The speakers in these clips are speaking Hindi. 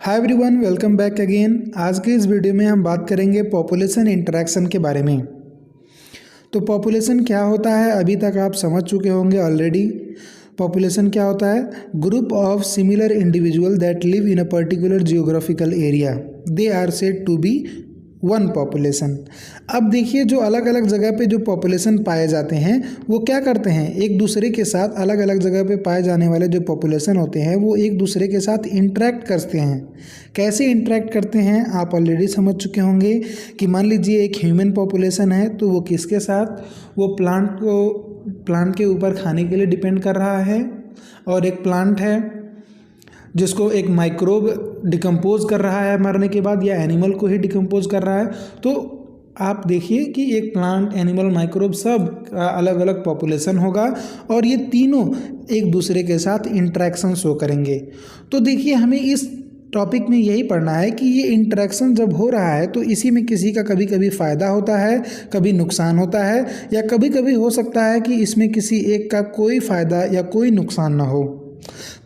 Hi everyone, welcome back again. आज के इस वीडियो में हम बात करेंगे पॉपुलेशन इंटरेक्शन के बारे में। तो पॉपुलेशन क्या होता है अभी तक आप समझ चुके होंगे ऑलरेडी। पॉपुलेशन क्या होता है? Group of similar individual that live in a particular geographical area, they are said to be one population. अब देखिए, जो अलग अलग जगह पे जो पॉपुलेशन पाए जाते हैं वो क्या करते हैं, एक दूसरे के साथ अलग अलग जगह पे पाए जाने वाले जो पॉपुलेशन होते हैं वो एक दूसरे के साथ इंटरेक्ट करते हैं। कैसे इंटरेक्ट करते हैं आप ऑलरेडी समझ चुके होंगे कि मान लीजिए एक ह्यूमन पॉपुलेशन है तो वो किसके साथ, वो प्लांट के ऊपर खाने के लिए डिपेंड कर रहा है, और एक प्लांट है जिसको एक माइक्रोब डिकम्पोज कर रहा है मरने के बाद, या एनिमल को ही डिकम्पोज कर रहा है। तो आप देखिए कि एक प्लांट, एनिमल, माइक्रोब सब अलग अलग पॉपुलेशन होगा और ये तीनों एक दूसरे के साथ इंटरेक्शन शो करेंगे। तो देखिए, हमें इस टॉपिक में यही पढ़ना है कि ये इंटरेक्शन जब हो रहा है तो इसी में किसी का कभी कभी फ़ायदा होता है, कभी नुकसान होता है, या कभी कभी हो सकता है कि इसमें किसी एक का कोई फ़ायदा या कोई नुकसान ना हो।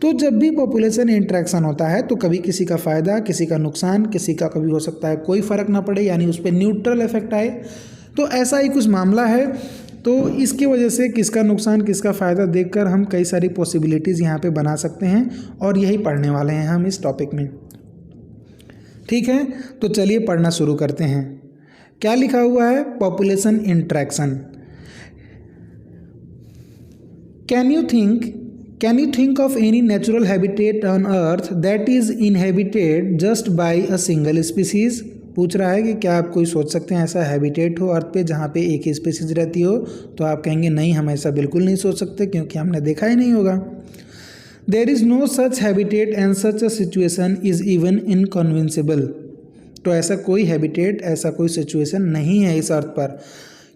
तो जब भी पॉपुलेशन इंटरेक्शन होता है तो कभी किसी का फ़ायदा, किसी का नुकसान, किसी का कभी हो सकता है कोई फ़र्क ना पड़े, यानी उस पर न्यूट्रल इफेक्ट आए। तो ऐसा ही कुछ मामला है। तो इसकी वजह से किसका नुकसान किसका फ़ायदा देखकर हम कई सारी पॉसिबिलिटीज़ यहाँ पे बना सकते हैं, और यही पढ़ने वाले हैं हम इस टॉपिक में। ठीक है, तो चलिए पढ़ना शुरू करते हैं। क्या लिखा हुआ है? Population interaction. Can you think of any natural habitat on earth that is inhabited just by a single species? पूछ रहा है कि क्या आप कोई सोच सकते हैं ऐसा हैबिटेट हो अर्थ पे जहाँ पे एक ही स्पीसीज रहती हो? तो आप कहेंगे नहीं, हम ऐसा बिल्कुल नहीं सोच सकते क्योंकि हमने देखा ही नहीं होगा। There is no such habitat and such a situation is even inconceivable। तो ऐसा कोई हैबिटेट, ऐसा कोई सिचुएशन नहीं है इस अर्थ पर।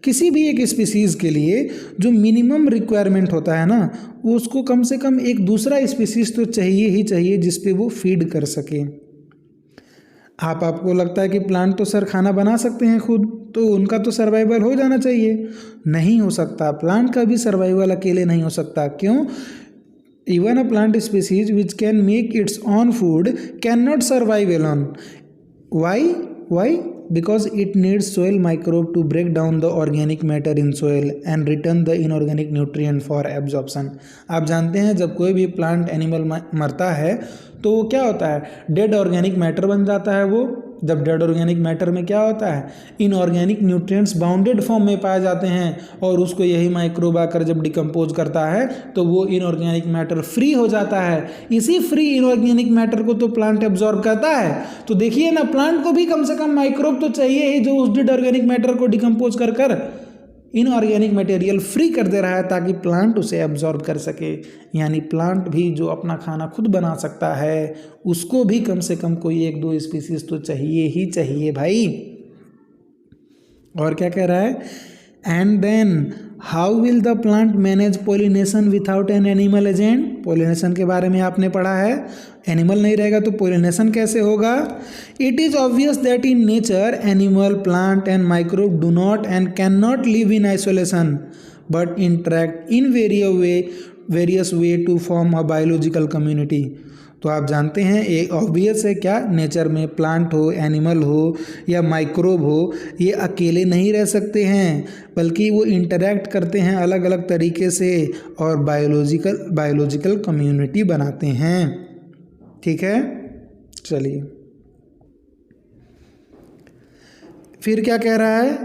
किसी भी एक स्पीसीज़ के लिए जो मिनिमम रिक्वायरमेंट होता है ना, वो उसको कम से कम एक दूसरा स्पीसीज़ तो चाहिए ही चाहिए जिस पे वो फीड कर सके। आपको लगता है कि प्लांट तो सर खाना बना सकते हैं खुद, तो उनका तो सर्वाइवल हो जाना चाहिए। नहीं हो सकता, प्लांट का भी सर्वाइवल अकेले नहीं हो सकता। क्यों? Even a plant species which can make its own food can not survive alone. Why? Because it needs soil microbe to break down the organic matter in soil and return the inorganic nutrient for absorption। आप जानते हैं जब कोई भी प्लांट एनिमल मरता है तो वो क्या होता है, डेड ऑर्गेनिक मैटर बन जाता है। वो जब डेड ऑर्गेनिक मैटर में क्या होता है, इनऑर्गेनिक न्यूट्रिएंट्स बाउंडेड फॉर्म में पाए जाते हैं, और उसको यही माइक्रोब आकर जब डिकम्पोज करता है तो वो इनऑर्गेनिक मैटर फ्री हो जाता है। इसी फ्री इनऑर्गेनिक मैटर को तो प्लांट एब्जॉर्ब करता है। तो देखिए ना, प्लांट को भी कम से कम माइक्रोब तो चाहिए ही जो उस डेड ऑर्गेनिक मैटर को डिकम्पोज कर इनऑर्गेनिक मटेरियल फ्री कर दे रहा है ताकि प्लांट उसे एब्जॉर्ब कर सके। यानी प्लांट भी जो अपना खाना खुद बना सकता है उसको भी कम से कम कोई एक दो स्पीसीज तो चाहिए ही चाहिए भाई। और क्या कह रहा है? And then how will the plant manage pollination without an animal agent? Pollination के बारे में आपने पढ़ा है, एनिमल नहीं रहेगा तो पोलिनेशन कैसे होगा? It is obvious that in nature animal, plant and microbe do not and can not live in isolation but interact in various way to form a biological community. तो आप जानते हैं ये ऑब्वियस है, क्या नेचर में प्लांट हो, एनिमल हो या माइक्रोब हो, ये अकेले नहीं रह सकते हैं बल्कि वो इंटरेक्ट करते हैं अलग अलग तरीके से और बायोलॉजिकल कम्युनिटी बनाते हैं। ठीक है, चलिए फिर क्या कह रहा है?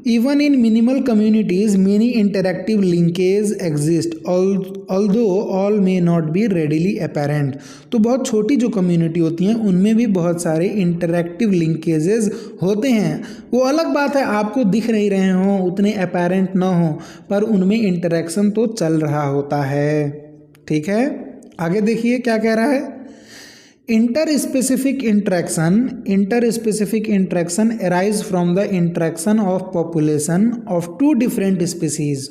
Even in minimal communities, many interactive linkages exist, although all may not be readily apparent। तो बहुत छोटी जो कम्युनिटी होती हैं उनमें भी बहुत सारे इंटरेक्टिव लिंकेजेस होते हैं। वो अलग बात है आपको दिख नहीं रहे हों, उतने अपेरेंट ना हो, पर उनमें इंटरेक्शन तो चल रहा होता है। ठीक है, आगे देखिए क्या कह रहा है? Interspecific interaction arise from the interaction of population of two different species।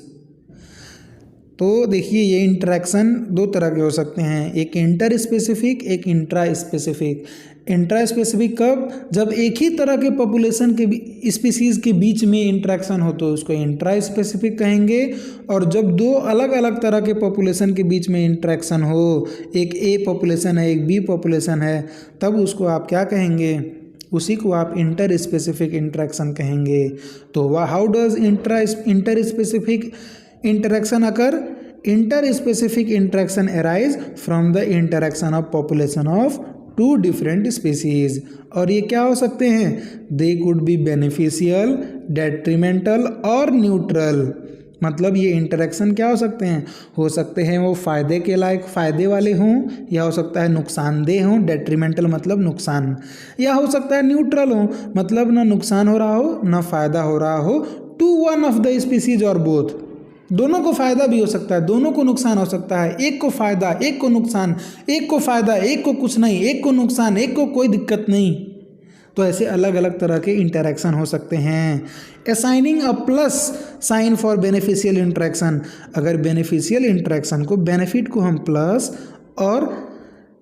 तो देखिए ये इंटरेक्शन दो तरह के हो सकते हैं, एक इंटर स्पेसिफिक, एक इंट्रा स्पेसिफिक। इंट्रा स्पेसिफिक कब? जब एक ही तरह के पॉपुलेशन के स्पीसीज़ के बीच में इंटरेक्शन हो तो उसको इंट्रा स्पेसिफिक कहेंगे, और जब दो अलग अलग तरह के पॉपुलेशन के बीच में इंटरेक्शन हो, एक ए पॉपुलेशन है एक बी पॉपुलेशन है, तब उसको आप क्या कहेंगे? उसी को आप इंटर स्पेसिफिक इंटरेक्शन कहेंगे। तो how does inter specific interaction occur? Interspecific interaction arise from the interaction of population of two different species। और ये क्या हो सकते हैं? They could be beneficial, detrimental और neutral। मतलब ये इंटरेक्शन क्या हो सकते हैं? हो सकते हैं वो फ़ायदे के लायक, फ़ायदे वाले हों, या हो सकता है नुकसानदेह हों, डेट्रीमेंटल मतलब नुकसान, या हो सकता है न्यूट्रल हो, मतलब ना नुकसान हो रहा हो ना फ़ायदा हो रहा हो, to one of the species और बोथ। दोनों को फ़ायदा भी हो सकता है, दोनों को नुकसान हो सकता है, एक को फ़ायदा एक को नुकसान, एक को फ़ायदा एक को कुछ नहीं, एक को नुकसान एक को कोई दिक्कत नहीं। तो ऐसे अलग अलग तरह के इंटरेक्शन हो सकते हैं। Assigning a plus sign for beneficial interaction, अगर बेनिफिशियल इंटरेक्शन को, बेनिफिट को हम प्लस और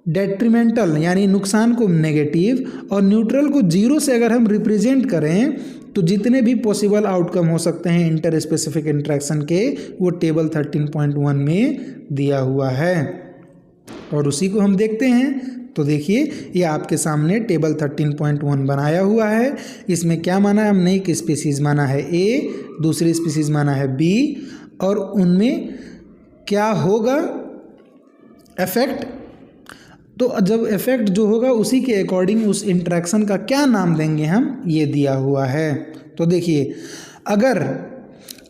डेट्रीमेंटल यानी नुकसान को नेगेटिव और न्यूट्रल को जीरो से अगर हम रिप्रेजेंट करें तो जितने भी पॉसिबल आउटकम हो सकते हैं इंटर स्पेसिफिक इंटरेक्शन के, वो टेबल 13.1 में दिया हुआ है और उसी को हम देखते हैं। तो देखिए ये आपके सामने टेबल 13.1 बनाया हुआ है। इसमें क्या माना है हमने? एक स्पीसीज़ माना है ए, दूसरी स्पीसीज़ माना है बी, और उनमें क्या होगा इफेक्ट। तो जब इफेक्ट जो होगा उसी के अकॉर्डिंग उस इंटरेक्शन का क्या नाम देंगे हम, ये दिया हुआ है। तो देखिए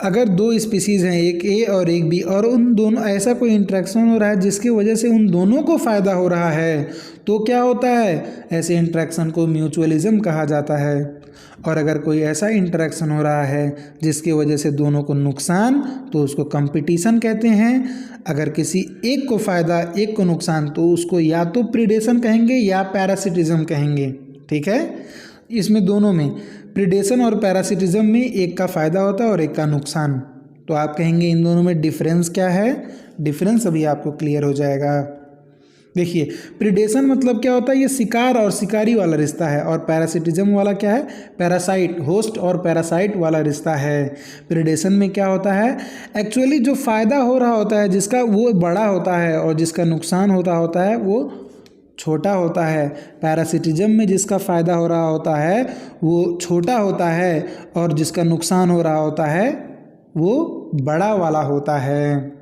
अगर दो स्पीसीज़ हैं, एक ए और एक बी, और उन दोनों ऐसा कोई इंटरेक्शन हो रहा है जिसकी वजह से उन दोनों को फ़ायदा हो रहा है, तो क्या होता है? ऐसे इंटरेक्शन को म्यूचुअलिज्म कहा जाता है। और अगर कोई ऐसा इंटरेक्शन हो रहा है जिसकी वजह से दोनों को नुकसान, तो उसको कंपटीशन कहते हैं। अगर किसी एक को फ़ायदा एक को नुकसान, तो उसको या तो प्रीडेशन कहेंगे या पैरासिटिज्म कहेंगे। ठीक है, इसमें दोनों में प्रीडेशन और पैरासिटिज्म में एक का फ़ायदा होता है और एक का नुकसान। तो आप कहेंगे इन दोनों में डिफरेंस क्या है? डिफरेंस अभी आपको क्लियर हो जाएगा। देखिए प्रीडेशन मतलब क्या होता है? ये शिकार और शिकारी वाला रिश्ता है, और पैरासिटिज्म वाला क्या है? पैरासाइट, होस्ट और पैरासाइट वाला रिश्ता है। प्रीडेशन में क्या होता है? एक्चुअली जो फ़ायदा हो रहा होता है जिसका, वो बड़ा होता है, और जिसका नुकसान होता है वो छोटा होता है। पैरासिटिज्म में जिसका फ़ायदा हो रहा होता है वो छोटा होता है, और जिसका नुकसान हो रहा होता है वो बड़ा वाला होता है।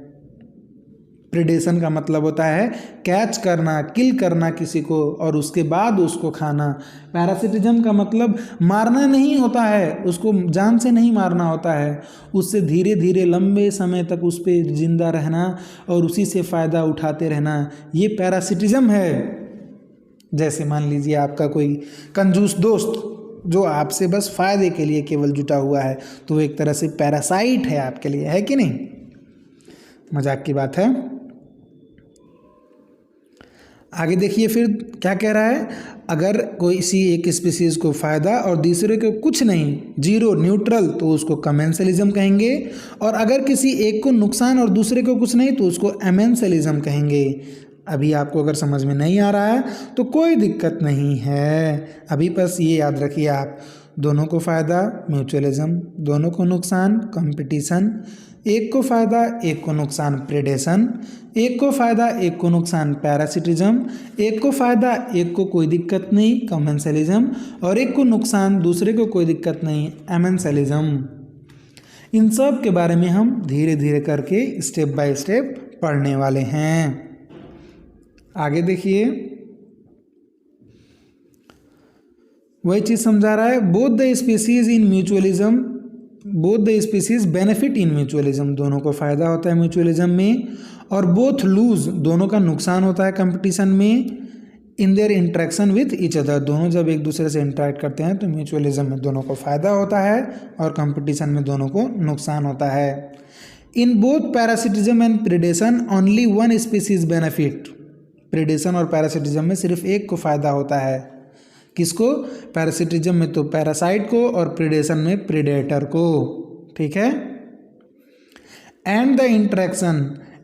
प्रीडेशन का मतलब होता है कैच करना, किल करना किसी को और उसके बाद उसको खाना। पैरासिटिज्म का मतलब मारना नहीं होता है, उसको जान से नहीं मारना होता है, उससे धीरे धीरे लंबे समय तक उस पर जिंदा रहना और उसी से फ़ायदा उठाते रहना, ये पैरासिटिज्म है। जैसे मान लीजिए आपका कोई कंजूस दोस्त जो आपसे बस फ़ायदे के लिए केवल जुटा हुआ है, तो वो एक तरह से पैरासाइट है आपके लिए, है कि नहीं? मजाक की बात है। आगे देखिए फिर क्या कह रहा है? अगर कोई इसी एक स्पीसीज़ को फ़ायदा और दूसरे को कुछ नहीं, जीरो, न्यूट्रल, तो उसको कमेंसलिज्म कहेंगे। और अगर किसी एक को नुकसान और दूसरे को कुछ नहीं, तो उसको एमेंसलिज्म कहेंगे। अभी आपको अगर समझ में नहीं आ रहा है तो कोई दिक्कत नहीं है, अभी बस ये याद रखिए आप, दोनों को फ़ायदा म्यूचुअलिज्म, दोनों को नुकसान कंपटीशन, एक को फ़ायदा एक को नुकसान प्रेडेशन, एक को फ़ायदा एक को नुकसान पैरासिटिज्म, एक को फ़ायदा एक को कोई दिक्कत नहीं कमेंसलिज्म, और एक को नुकसान दूसरे को कोई दिक्कत नहीं एमेंसलिज्म। इन सब के बारे में हम धीरे धीरे करके स्टेप बाय स्टेप पढ़ने वाले हैं। आगे देखिए वही चीज़ समझा रहा है। Both the species in mutualism, both the species benefit in mutualism, दोनों को फ़ायदा होता है म्यूचुअलिज्म में, और बोथ लूज, दोनों का नुकसान होता है कंपटीशन में, in their interaction with each other, दोनों जब एक दूसरे से इंटरेक्ट करते हैं तो म्यूचुअलिज्म में दोनों को फ़ायदा होता है और कंपटीशन में दोनों को नुकसान होता है। In both parasitism and predation only one species benefit, predation और पैरासिटिज्म में सिर्फ एक को फ़ायदा होता है। किसको? पैरासिटिज्म में तो पैरासाइट को और प्रीडेशन में प्रीडेटर को। ठीक है। And the interaction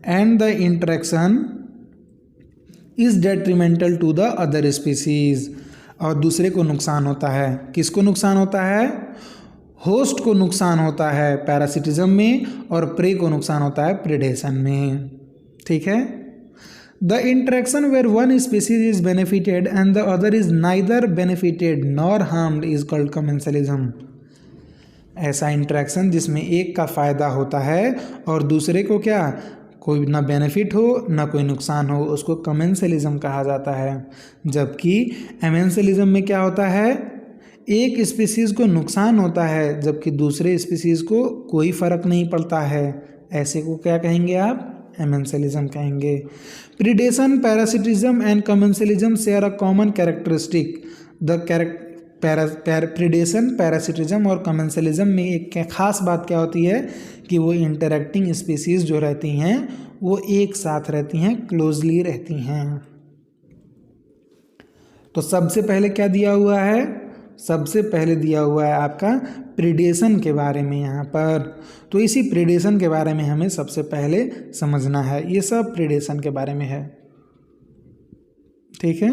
and the interaction is detrimental to the other species, और दूसरे को नुकसान होता है। किसको नुकसान होता है? होस्ट को नुकसान होता है पैरासिटिज्म में, और प्रे को नुकसान होता है प्रीडेशन में। ठीक है। The interaction where one species is benefited and the other is neither benefited nor harmed is called commensalism. ऐसा इंटरेक्शन जिसमें एक का फायदा होता है और दूसरे को क्या, कोई ना बेनिफिट हो ना कोई नुकसान हो, उसको कमेंसलिज्म कहा जाता है। जबकि एमेंसलिज्म में क्या होता है, एक स्पीसीज़ को नुकसान होता है जबकि दूसरे स्पीसीज़ को कोई फ़र्क नहीं पड़ता है। ऐसे को क्या कहेंगे आप? एमेंसलिज्म कहेंगे। Predation, parasitism and commensalism share a common characteristic. Predation, parasitism और कमेंसलिज्म में एक खास बात क्या होती है कि वो इंटरेक्टिंग स्पीसीज़ जो रहती हैं वो एक साथ रहती हैं, क्लोजली रहती हैं। तो सबसे पहले क्या दिया हुआ है? सबसे पहले दिया हुआ है आपका प्रीडेशन के बारे में यहाँ पर। तो इसी प्रीडेशन के बारे में हमें सबसे पहले समझना है। ये सब प्रीडेशन के बारे में है। ठीक है।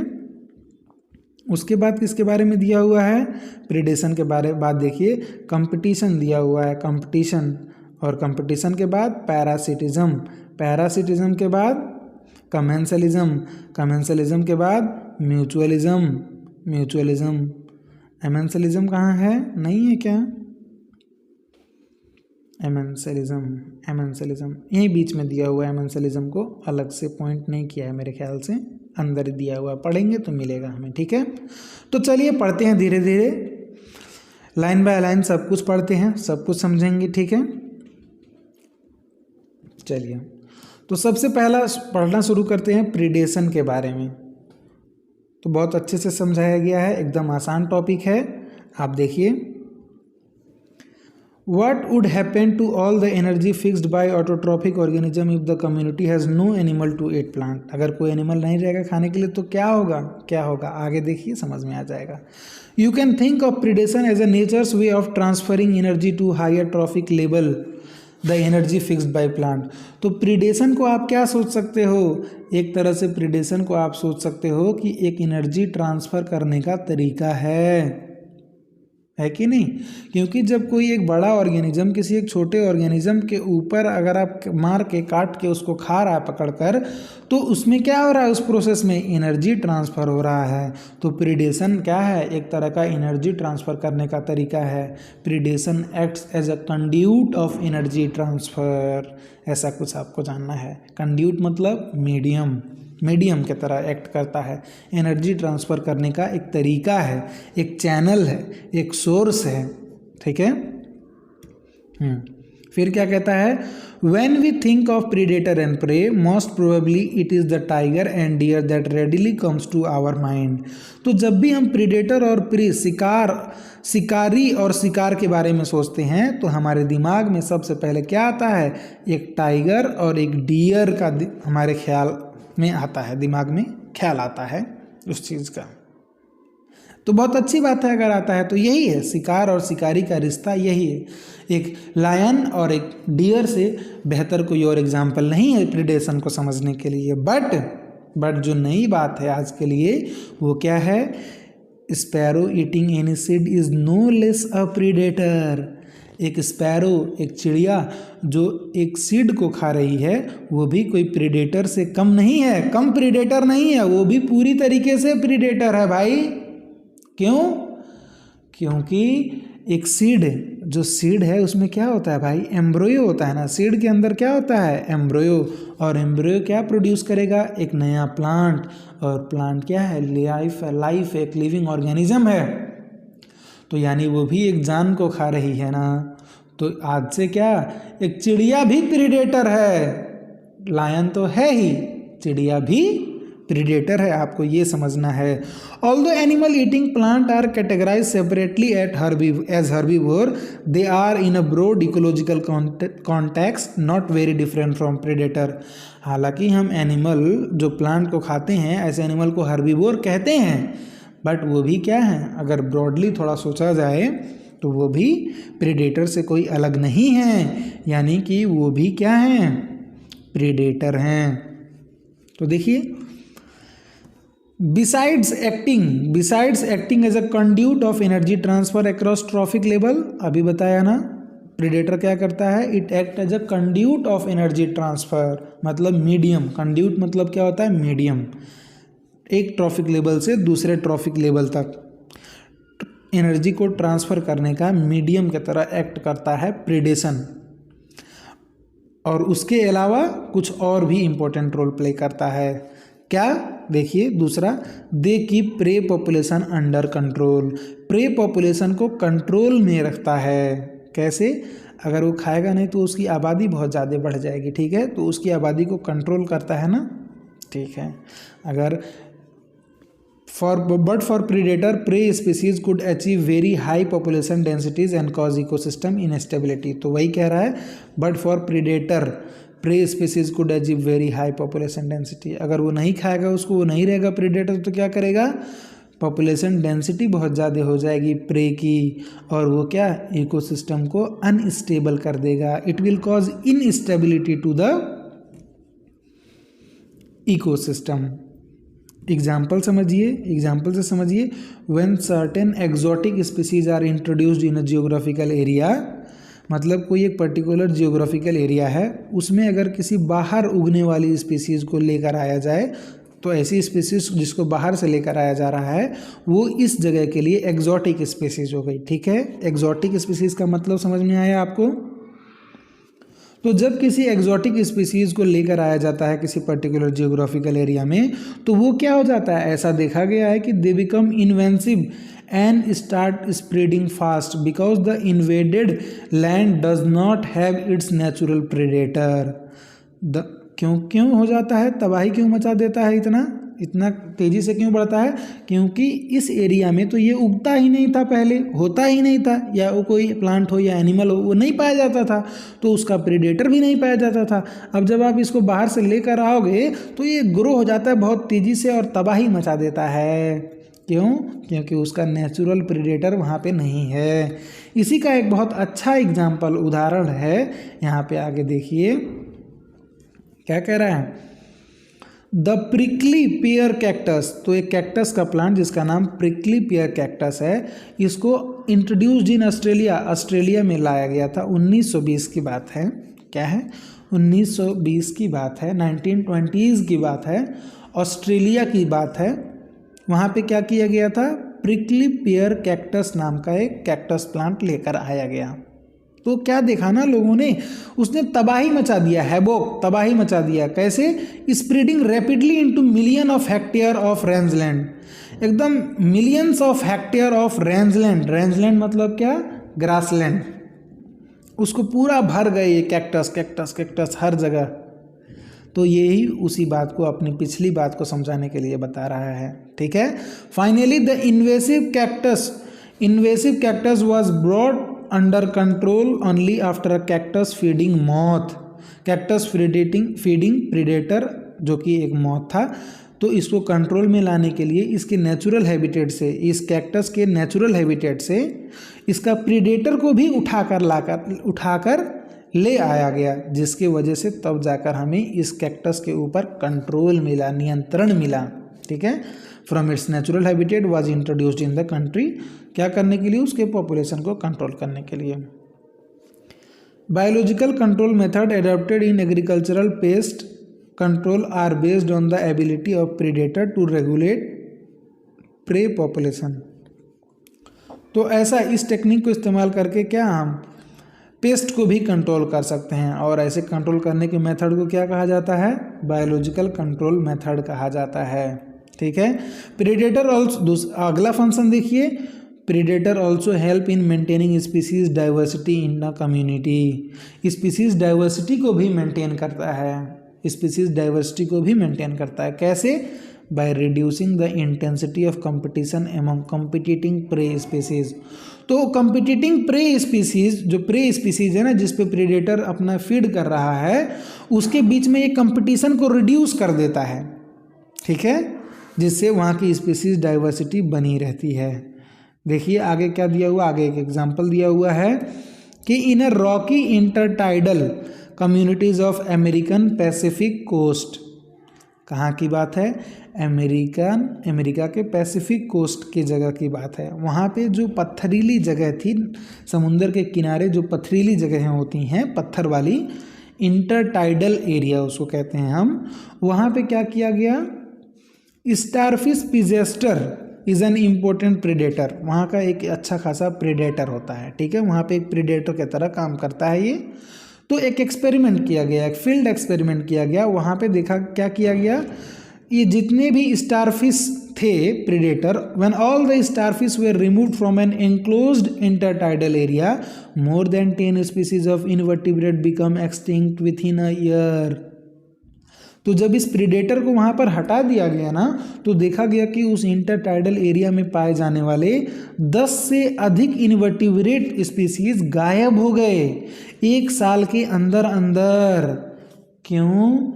उसके बाद किसके बारे में दिया हुआ है? प्रीडेशन के बारे में। बाद देखिए कंपटीशन दिया हुआ है, कंपटीशन, और कंपटीशन के बाद पैरासिटिज्म, पैरासिटिज्म के बाद कमेंसलिज्म, कमेंसलिज्म के बाद म्यूचुअलिज्म, म्यूचुअलिज्म। एमेंसलिज्म कहाँ है? नहीं है क्या? एमेंसलिज्म, एमेंसलिज्म यहीं बीच में दिया हुआ है। एमेंसलिज्म को अलग से पॉइंट नहीं किया है मेरे ख्याल से, अंदर ही दिया हुआ है, पढ़ेंगे तो मिलेगा हमें। ठीक है। तो चलिए पढ़ते हैं धीरे धीरे, लाइन बाय लाइन सब कुछ पढ़ते हैं, सब कुछ समझेंगे। ठीक है। चलिए तो सबसे पहला पढ़ना शुरू करते हैं प्रीडेशन के बारे में। तो बहुत अच्छे से समझाया गया है, एकदम आसान टॉपिक है। आप देखिए, What would happen to all the energy fixed by autotrophic organism if the community has no animal to eat plant? अगर कोई एनिमल नहीं रहेगा खाने के लिए तो क्या होगा? क्या होगा आगे देखिए, समझ में आ जाएगा। You can think of predation as a nature's way of transferring energy to higher trophic level, the energy fixed by plant. तो प्रीडेशन को आप क्या सोच सकते हो? एक तरह से प्रीडेशन को आप सोच सकते हो कि एक एनर्जी ट्रांसफ़र करने का तरीका है कि नहीं? क्योंकि जब कोई एक बड़ा ऑर्गेनिज्म किसी एक छोटे ऑर्गेनिज्म के ऊपर अगर आप मार के काट के उसको खा रहा है पकड़कर, तो उसमें क्या हो रहा है? उस प्रोसेस में एनर्जी ट्रांसफ़र हो रहा है। तो प्रीडेशन क्या है? एक तरह का एनर्जी ट्रांसफ़र करने का तरीका है। Predation acts as a conduit of energy transfer, ऐसा कुछ आपको जानना है। कंड्यूट मतलब मीडियम, मीडियम की तरह एक्ट करता है, एनर्जी ट्रांसफ़र करने का एक तरीका है, एक चैनल है, एक सोर्स है। ठीक है। फिर क्या कहता है? When we think of predator and prey, most probably it is the tiger and deer that readily comes to our mind. तो जब भी हम प्रीडेटर और प्रे, शिकारी और शिकार के बारे में सोचते हैं तो हमारे दिमाग में सबसे पहले क्या आता है? एक टाइगर और एक डियर का हमारे ख्याल में आता है, दिमाग में ख्याल आता है उस चीज़ का। तो बहुत अच्छी बात है अगर आता है तो। यही है शिकार और शिकारी का रिश्ता, यही है। एक लायन और एक डियर से बेहतर कोई और एग्जाम्पल नहीं है प्रीडेशन को समझने के लिए। बट जो नई बात है आज के लिए वो क्या है? Sparrow eating any seed is no less a predator. एक स्पैरो, एक चिड़िया जो एक सीड को खा रही है वो भी कोई प्रीडेटर से कम नहीं है, कम प्रीडेटर नहीं है, वो भी पूरी तरीके से प्रीडेटर है भाई। क्यों? क्योंकि एक सीड, जो सीड है उसमें क्या होता है भाई? एम्ब्रोयो होता है ना। सीड के अंदर क्या होता है? एम्ब्रोयो। और एम्ब्रोयो क्या प्रोड्यूस करेगा? एक नया प्लांट। और प्लांट क्या है? लाइफ एक लिविंग ऑर्गेनिज्म है। तो यानी वो भी एक जान को खा रही है ना। तो आज से क्या, एक चिड़िया भी प्रीडेटर है। लायन तो है ही, चिड़िया भी प्रीडेटर है, आपको ये समझना है। Although animal eating plant are categorise separately as herbivore, they are in a broad ecological context not very different from predator. हालांकि हम एनिमल जो प्लांट को खाते हैं ऐसे एनिमल को हर्बीवोर कहते हैं, बट वो भी क्या है? अगर ब्रॉडली थोड़ा सोचा जाए तो वो भी प्रीडेटर से कोई अलग नहीं है। यानी कि वो भी क्या है? प्रीडेटर हैं। तो देखिए, besides acting as a conduit of energy transfer across trophic level, अभी बताया ना, प्रीडेटर क्या करता है, it act as a conduit of energy transfer, मतलब मीडियम, कंड्यूट मतलब क्या होता है, मीडियम, एक ट्रॉफिक लेवल से दूसरे ट्रॉफिक लेवल तक एनर्जी को ट्रांसफ़र करने का मीडियम की तरह एक्ट करता है प्रीडेशन। और उसके अलावा कुछ और भी इम्पोर्टेंट रोल प्ले करता है। क्या, देखिए दूसरा, they keep pray population under control, prey population को कंट्रोल में रखता है। कैसे, अगर वो खाएगा नहीं तो उसकी आबादी बहुत ज़्यादा बढ़ जाएगी, ठीक है, तो उसकी आबादी को कंट्रोल करता है ना, ठीक है। अगर but for predator, prey species could achieve very high population densities and cause ecosystem instability। तो वही कह रहा है, but for predator, prey species could achieve very high population density। अगर वो नहीं खाएगा उसको, वो नहीं रहेगा predator, तो क्या करेगा, पॉपुलेशन डेंसिटी बहुत ज़्यादा हो जाएगी प्रे की, और वो क्या, इकोसिस्टम को अनस्टेबल कर देगा। It will cause instability to the ecosystem. Example समझिए, एग्जाम्पल से समझिए, when certain exotic species are introduced in a geographical area, मतलब कोई एक पर्टिकुलर जियोग्राफिकल एरिया है, उसमें अगर किसी बाहर उगने वाली स्पीसीज़ को लेकर आया जाए, तो ऐसी स्पीसीज जिसको बाहर से लेकर आया जा रहा है वो इस जगह के लिए एक्जोटिक स्पीसीज हो गई, ठीक है। एक्जोटिक स्पीसीज का मतलब समझ में आया आपको। तो जब किसी एक्जोटिक स्पीसीज को लेकर आया जाता है किसी पर्टिकुलर जियोग्राफिकल एरिया में, तो वो क्या हो जाता है, ऐसा देखा गया है कि they become invasive and start spreading fast because the invaded land does not have its natural predator. क्यों हो जाता है, तबाही क्यों मचा देता है, इतना तेज़ी से क्यों बढ़ता है, क्योंकि इस एरिया में तो ये उगता ही नहीं था, पहले होता ही नहीं था, या वो कोई प्लांट हो या एनिमल हो वो नहीं पाया जाता था, तो उसका प्रेडेटर भी नहीं पाया जाता था। अब जब आप इसको बाहर से लेकर आओगे तो ये ग्रो हो जाता है बहुत तेज़ी से और तबाही मचा देता है। क्यों, क्योंकि उसका नेचुरल प्रेडेटर वहाँ पे नहीं है। इसी का एक बहुत अच्छा एग्जाम्पल, उदाहरण है, यहाँ पे आगे देखिए क्या कह रहा है, द प्रिकली पियर कैक्टस। तो एक कैक्टस का प्लांट जिसका नाम प्रिकली पियर कैक्टस है, इसको इंट्रोड्यूस्ड इन ऑस्ट्रेलिया में लाया गया था। 1920 की बात है, क्या है, 1920 की बात है, 1920s की बात है, ऑस्ट्रेलिया की बात है। वहाँ पे क्या किया गया था, प्रिकली पियर कैक्टस नाम का एक कैक्टस प्लांट लेकर आया गया। तो क्या देखा ना लोगों ने, उसने तबाही मचा दिया, हैवोक, तबाही मचा दिया। कैसे, spreading rapidly into million of hectare of rangeland, एकदम millions of hectare of rangeland. Rangeland मतलब क्या, ग्रासलैंड, उसको पूरा भर गए ये कैक्टस कैक्टस कैक्टस हर जगह। तो यही उसी बात को, अपनी पिछली बात को समझाने के लिए बता रहा है, ठीक है। Finally the invasive cactus was brought under control only after a cactus feeding moth. Cactus feeding predator जो कि एक मॉथ था, तो इसको कंट्रोल में लाने के लिए इसके नेचुरल हैबिटेट से, इस कैक्टस के नेचुरल हैबिटेट से इसका प्रीडेटर को भी उठाकर ले आया गया, जिसके वजह से तब जाकर हमें इस कैक्टस के ऊपर कंट्रोल मिला, नियंत्रण मिला, ठीक है। From its natural habitat was introduced in the country, क्या करने के लिए, उसके पॉपुलेशन को कंट्रोल करने के लिए। Biological control method adopted in agricultural pest control are based on the ability of predator to regulate prey population. तो ऐसा, इस टेक्निक को इस्तेमाल करके क्या हम पेस्ट को भी कंट्रोल कर सकते हैं, और ऐसे कंट्रोल करने के मेथड को क्या कहा जाता है, बायोलॉजिकल कंट्रोल मेथड कहा जाता है, ठीक है। प्रीडेटर ऑल्सो, अगला फंक्शन देखिए, predator also help in maintaining species diversity in a community. Species diversity को भी मेंटेन करता है, स्पीसीज डाइवर्सिटी को भी मेंटेन करता है। कैसे, by reducing the intensity of competition among competing prey species. तो कंपीटिटिंग प्रे स्पीसीज, जो प्रे स्पीसीज है ना, जिस पे प्रीडेटर अपना फीड कर रहा है, उसके बीच में ये कंपटीशन को रिड्यूस कर देता है, ठीक है, जिससे वहाँ की स्पीसीज डाइवर्सिटी बनी रहती है। देखिए आगे क्या दिया हुआ, आगे एक एग्जांपल दिया हुआ है कि in a rocky intertidal communities of American Pacific coast. कहाँ की बात है? अमेरिका के पैसिफिक कोस्ट की जगह की बात है। वहाँ पे जो पत्थरीली जगह थी, समुंदर के किनारे जो पथरीली जगहें होती हैं, पत्थर वाली, इंटरटाइडल एरिया उसको कहते हैं हम, वहाँ पे क्या किया गया? Starfish Pisaster is an important predator. वहाँ का एक अच्छा खासा प्रेडेटर होता है, ठीक है, वहाँ पे एक प्रेडेटर की तरह काम करता है ये। तो एक एक्सपेरिमेंट किया गया, एक फील्ड एक्सपेरिमेंट किया गया, वहाँ पे देखा क्या किया गया, ये जितने भी स्टारफिश थे predator, when all the starfish were removed from an enclosed intertidal area, more than 10 species of invertebrate become extinct within a year. तो जब इस प्रेडेटर को वहाँ पर हटा दिया गया ना, तो देखा गया कि उस इंटरटाइडल एरिया में पाए जाने वाले 10 से अधिक इनवर्टिब्रेट स्पीसीज गायब हो गए 1 साल के अंदर अंदर। क्यों?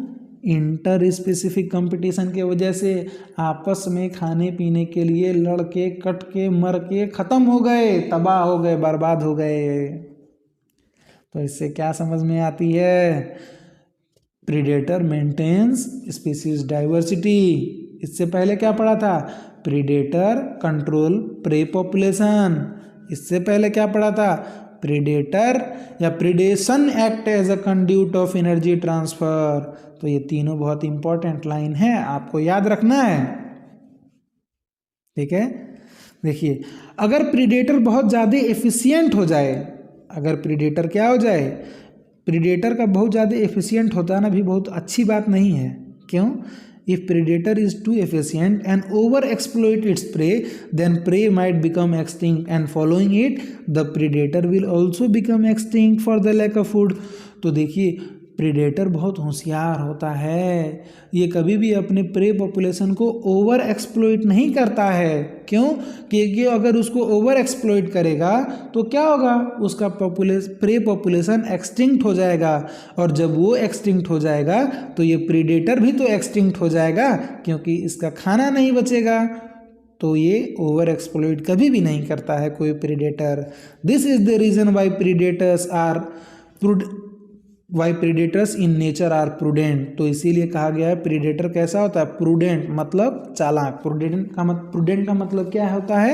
इंटर स्पेसिफिक कंपटीशन की वजह से आपस में खाने पीने के लिए लड़के कट के मर के ख़त्म हो गए, तबाह हो गए, बर्बाद हो गए। तो इससे क्या समझ में आती है? Predator maintains species diversity. इससे पहले क्या पढ़ा था? Predator control prey population. इससे पहले क्या पढ़ा था? प्रीडेटर या predation act as a conduit of energy transfer. तो ये तीनों बहुत इंपॉर्टेंट लाइन है, आपको याद रखना है, ठीक है। देखिए, अगर प्रीडेटर बहुत ज़्यादा एफिशिएंट हो जाए, अगर प्रीडेटर क्या हो जाए, प्रीडेटर का बहुत ज़्यादा एफिशिएंट होता है ना, भी बहुत अच्छी बात नहीं है। क्यों? If predator is too efficient and over exploit its prey, then prey might become extinct and following it the predator will also become extinct for the lack of food. तो देखिए, प्रीडेटर बहुत होशियार होता है, ये कभी भी अपने प्रे पॉपुलेशन को ओवर एक्सप्लॉइट नहीं करता है। क्यों? क्योंकि अगर उसको ओवर एक्सप्लॉइट करेगा तो क्या होगा, उसका प्रे पॉपुलेशन एक्सटिंक्ट हो जाएगा, और जब वो एक्सटिंक्ट हो जाएगा तो ये प्रीडेटर भी तो एक्सटिंक्ट हो जाएगा, क्योंकि इसका खाना नहीं बचेगा। तो ये ओवर एक्सप्लॉइट कभी भी नहीं करता है कोई predator. This is the reason why predators in nature are prudent. तो इसीलिए कहा गया है प्रीडेटर कैसा होता है? प्रूडेंट मतलब चालाक। प्रूडेंट का मतलब क्या होता है?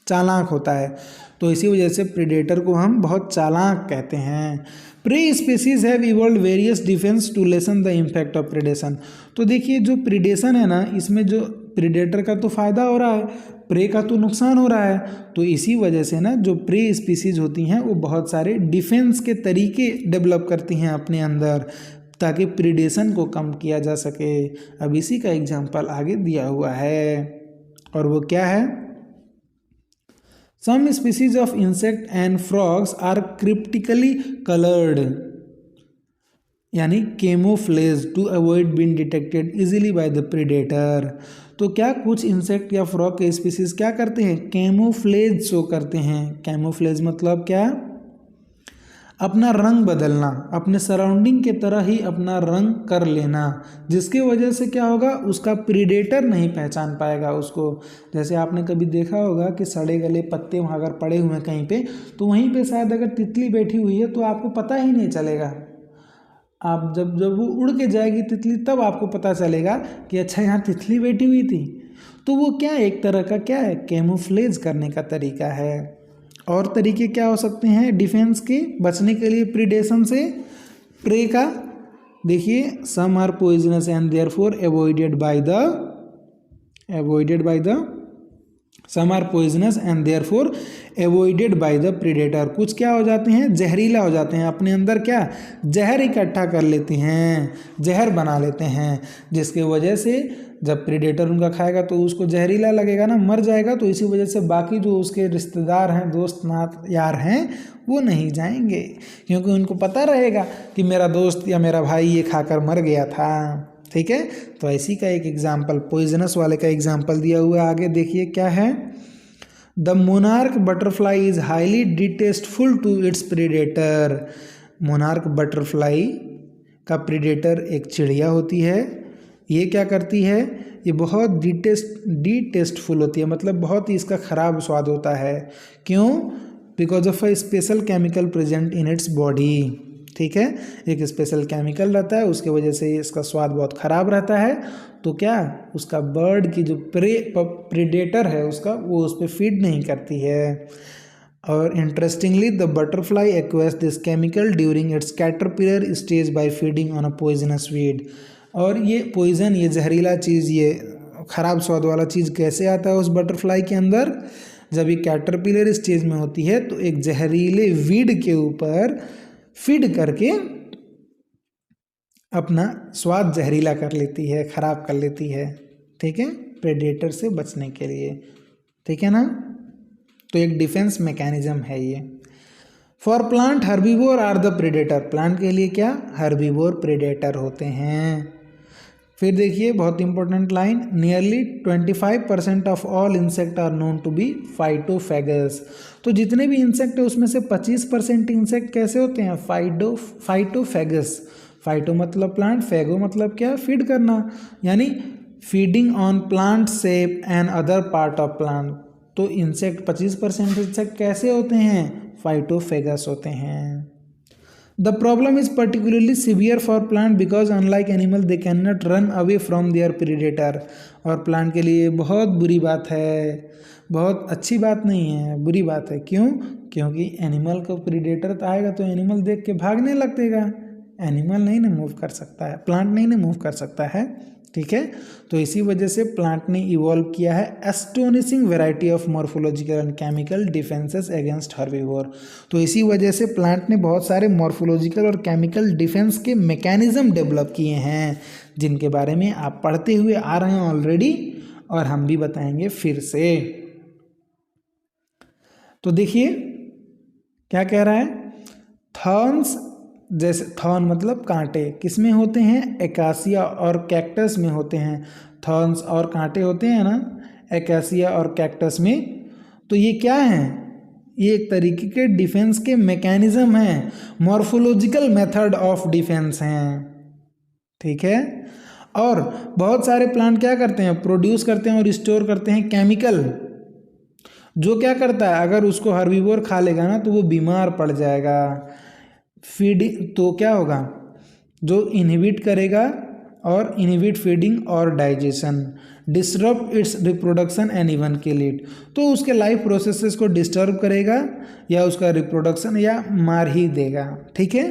चालाक होता है। तो इसी वजह से प्रीडेटर को हम बहुत चालाक कहते हैं। Prey species have evolved various defence to lessen the impact of predation. तो देखिए, जो प्रीडेशन है ना, इसमें जो प्रीडेटर का तो फायदा हो रहा है, प्रे का तो नुकसान हो रहा है। तो इसी वजह से ना जो प्रे स्पीसीज होती हैं वो बहुत सारे डिफेंस के तरीके डेवलप करती हैं अपने अंदर, ताकि प्रीडेशन को कम किया जा सके। अब इसी का एग्जांपल आगे दिया हुआ है, और वो क्या है? Some species of insect and frogs are cryptically coloured, यानी camouflage to avoid being detected easily by the predator. तो क्या कुछ इंसेक्ट या फ्रॉग के स्पीसीज क्या करते हैं? कैमोफ्लेज शो करते हैं। कैमोफ्लेज मतलब क्या? अपना रंग बदलना, अपने सराउंडिंग के तरह ही अपना रंग कर लेना, जिसकी वजह से क्या होगा, उसका प्रीडेटर नहीं पहचान पाएगा उसको। जैसे आपने कभी देखा होगा कि सड़े गले पत्ते वहाँ अगर पड़े हुए हैं कहीं पे, तो वहीं पे शायद अगर तितली बैठी हुई है तो आपको पता ही नहीं चलेगा। आप जब वो उड़ के जाएगी तितली, तब आपको पता चलेगा कि अच्छा यहाँ तितली बैठी हुई थी। तो वो क्या, एक तरह का क्या है, कैमोफ्लेज करने का तरीका है। और तरीके क्या हो सकते हैं डिफेंस के, बचने के लिए प्रीडेशन से, प्रे का? देखिए, some are poisonous and therefore avoided by the some are poisonous and therefore avoided by the predator. कुछ क्या हो जाते हैं, जहरीला हो जाते हैं, अपने अंदर क्या, जहर इकट्ठा कर लेते हैं, जहर बना लेते हैं, जिसके वजह से जब प्रीडेटर उनका खाएगा तो उसको जहरीला लगेगा ना, मर जाएगा। तो इसी वजह से बाकी जो उसके रिश्तेदार हैं, दोस्त नात यार हैं, वो नहीं जाएंगे, क्योंकि उनको पता रहेगा कि मेरा दोस्त या मेरा भाई ये खाकर मर गया था। ठीक है, तो इसी का एक एग्जाम्पल, पॉइजनस वाले का एग्जाम्पल दिया हुआ है। आगे देखिए क्या है, the monarch butterfly is highly distasteful to its predator. Monarch butterfly का प्रीडेटर एक चिड़िया होती है। ये क्या करती है, ये बहुत डिटेस्टफुल होती है, मतलब बहुत ही इसका ख़राब स्वाद होता है। क्यों? Because of a special chemical present in its body. ठीक है, एक स्पेशल केमिकल रहता है, उसके वजह से इसका स्वाद बहुत ख़राब रहता है। तो क्या उसका बर्ड की जो प्रेडेटर है उसका, वो उस पर फीड नहीं करती है। और interestingly the butterfly acquires this chemical during its caterpillar stage by feeding on a poisonous weed. और ये पॉइजन, ये जहरीला चीज़, ये ख़राब स्वाद वाला चीज़ कैसे आता है उस बटरफ्लाई के अंदर? जब ये कैटरपिलर स्टेज में होती है तो एक जहरीले वीड के ऊपर फीड करके अपना स्वाद जहरीला कर लेती है, ख़राब कर लेती है, ठीक है, प्रेडेटर से बचने के लिए, ठीक है ना। तो एक डिफेंस मैकेनिज्म है ये। For plant herbivore are the predator, plant के लिए क्या हर्बीवोर प्रेडेटर होते हैं। फिर देखिए बहुत important line, nearly 25% of all insect are known to be phytophagous. तो जितने भी इंसेक्ट है उसमें से 25% इंसेक्ट कैसे होते हैं? फाइटोफेगस। फाइटो मतलब प्लांट, फेगो मतलब क्या? फीड करना, यानी feeding on plant shape and other part of plant. तो इंसेक्ट 25% इंसेक्ट कैसे होते हैं? फाइटोफेगस होते हैं। The problem is particularly severe for plant because unlike animal they cannot run away from their predator। और प्लांट के लिए बहुत बुरी बात है, बहुत अच्छी बात नहीं है, बुरी बात है। क्यों? क्योंकि एनिमल को प्रीडेटर तो आएगा तो एनिमल देख के भागने लगेगा। एनिमल नहीं ना मूव कर सकता है, प्लांट नहीं ना मूव कर सकता है, ठीक है। तो इसी वजह से प्लांट ने इवॉल्व किया है astonishing variety of morphological and chemical defences against herbivore. तो इसी वजह से प्लांट ने बहुत सारे मॉर्फोलॉजिकल और केमिकल डिफेंस के मैकेनिज्म डेवलप किए हैं, जिनके बारे में आप पढ़ते हुए आ रहे हैं ऑलरेडी, और हम भी बताएंगे फिर से। तो देखिए क्या कह रहा है, थॉर्न्स, जैसे थॉर्न मतलब कांटे, किस में होते हैं? एकासिया और कैक्टस में होते हैं। थॉर्न्स और कांटे होते हैं ना एकासिया और कैक्टस में। तो ये क्या है? ये एक तरीके के डिफेंस के मैकेनिज्म हैं, मॉर्फोलॉजिकल मेथड ऑफ डिफेंस हैं, ठीक है। और बहुत सारे प्लांट क्या करते हैं? प्रोड्यूस करते हैं और स्टोर करते हैं केमिकल, जो क्या करता है, अगर उसको हर्बीवोर खा लेगा ना तो वो बीमार पड़ जाएगा। फीडिंग तो क्या होगा, जो इनहिबिट करेगा और इनहिबिट फीडिंग और digestion, disturb it's reproduction and even kill it. तो उसके लाइफ प्रोसेसेस को डिस्टर्ब करेगा या उसका रिप्रोडक्शन या मार ही देगा, ठीक है।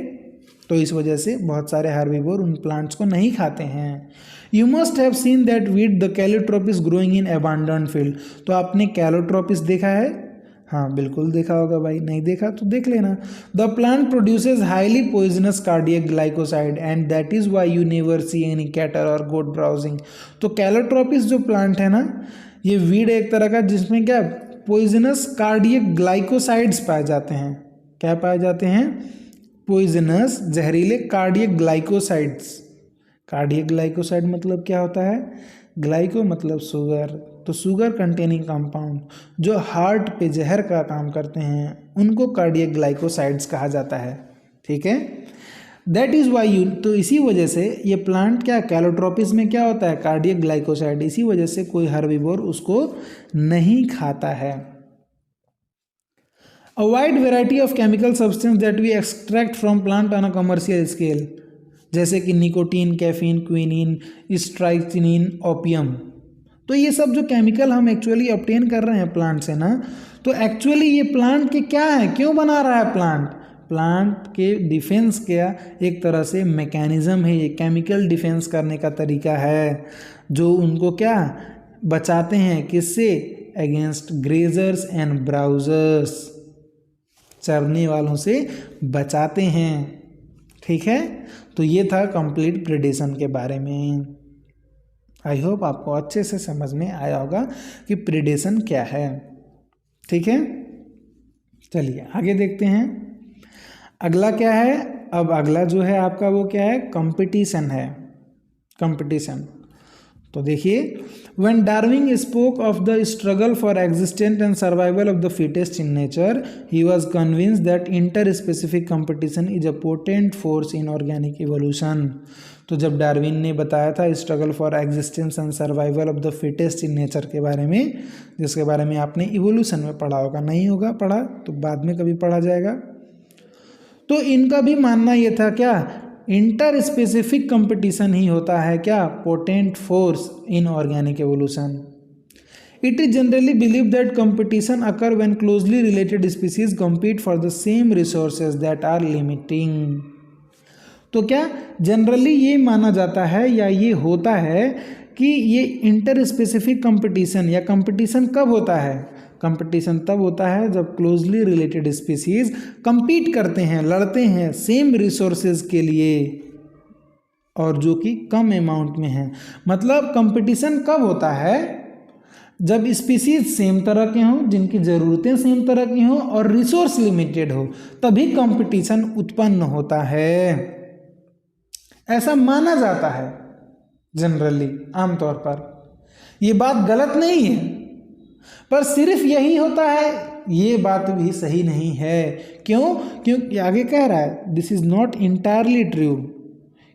तो इस वजह से बहुत सारे हर्बीवोर उन प्लांट्स को नहीं खाते हैं। You must have seen that weed the Calotropis growing in abandoned field. तो आपने कैलोट्रोपिस देखा है? हाँ बिल्कुल देखा होगा भाई, नहीं देखा तो देख लेना। The plant produces highly poisonous cardiac glycoside and that is why you never see any cattle और गोट ब्राउजिंग। तो कैलोट्रोपिस जो प्लांट है ना, ये वीड एक तरह का जिसमें क्या पॉइजनस कार्डियक ग्लाइकोसाइड्स पाए जाते हैं। क्या पाए जाते हैं? पॉइजनस जहरीले कार्डियक ग्लाइकोसाइड्स। कार्डियक ग्लाइकोसाइड मतलब क्या होता है? ग्लाइको मतलब शुगर, तो शुगर कंटेनिंग कंपाउंड जो हार्ट पे जहर का काम करते हैं उनको कार्डियक ग्लाइकोसाइड्स कहा जाता है, ठीक है। दैट इज़ वाई यू, तो इसी वजह से ये प्लांट क्या कैलोट्रोपिस में क्या होता है? Cardiac glycoside. इसी वजह से कोई हर्बीवोर उसको नहीं खाता है। A wide variety of chemical substance that we extract from plant on a commercial scale, जैसे कि निकोटीन, कैफीन, क्विनीन, स्ट्राइचिनिन, ओपियम। तो ये सब जो केमिकल हम एक्चुअली ऑब्टेन कर रहे हैं प्लांट से ना, तो एक्चुअली ये प्लांट के क्या है, क्यों बना रहा है प्लांट? प्लांट के डिफेंस का एक तरह से मैकेनिज्म है, ये केमिकल डिफेंस करने का तरीका है, जो उनको क्या बचाते हैं, किससे? अगेंस्ट ग्रेजर्स एंड ब्राउजर्स, चरने वालों से बचाते हैं, ठीक है। तो ये था कंप्लीट प्रेडेशन के बारे में। आई होप आपको अच्छे से समझ में आया होगा कि प्रेडेशन क्या है, ठीक है। चलिए आगे देखते हैं अगला क्या है। अब अगला जो है आपका वो क्या है? कंपटीशन है, कंपटीशन। तो देखिए, when Darwin spoke of the struggle for existence and survival of the fittest in nature, he was convinced that interspecific competition is a potent force in organic evolution। तो जब डार्विन ने बताया था struggle for existence and survival of the fittest in nature के बारे में, जिसके बारे में आपने इवोल्यूशन में पढ़ा होगा, नहीं होगा पढ़ा तो बाद में कभी पढ़ा जाएगा। तो इनका भी मानना ये था क्या, इंटर स्पेसिफिक कंपटीशन ही होता है क्या potent force in organic evolution. It is generally believed that competition occur when closely related species compete for the same resources that are limiting। तो क्या जनरली ये माना जाता है या ये होता है कि ये इंटर स्पेसिफिक कंपटीशन या कंपटीशन कब होता है, कंपटीशन तब होता है जब क्लोजली रिलेटेड स्पीसीज compete करते हैं, लड़ते हैं सेम रिसोर्सेज के लिए और जो कि कम अमाउंट में है। मतलब कंपटीशन कब होता है, जब स्पीसीज सेम तरह के हों, जिनकी ज़रूरतें सेम तरह की हों और रिसोर्स लिमिटेड हो, तभी कंपटीशन उत्पन्न होता है, ऐसा माना जाता है जनरली आमतौर पर। ये बात गलत नहीं है, पर सिर्फ यही होता है ये बात भी सही नहीं है। क्यों? क्योंकि आगे कह रहा है this is not entirely true.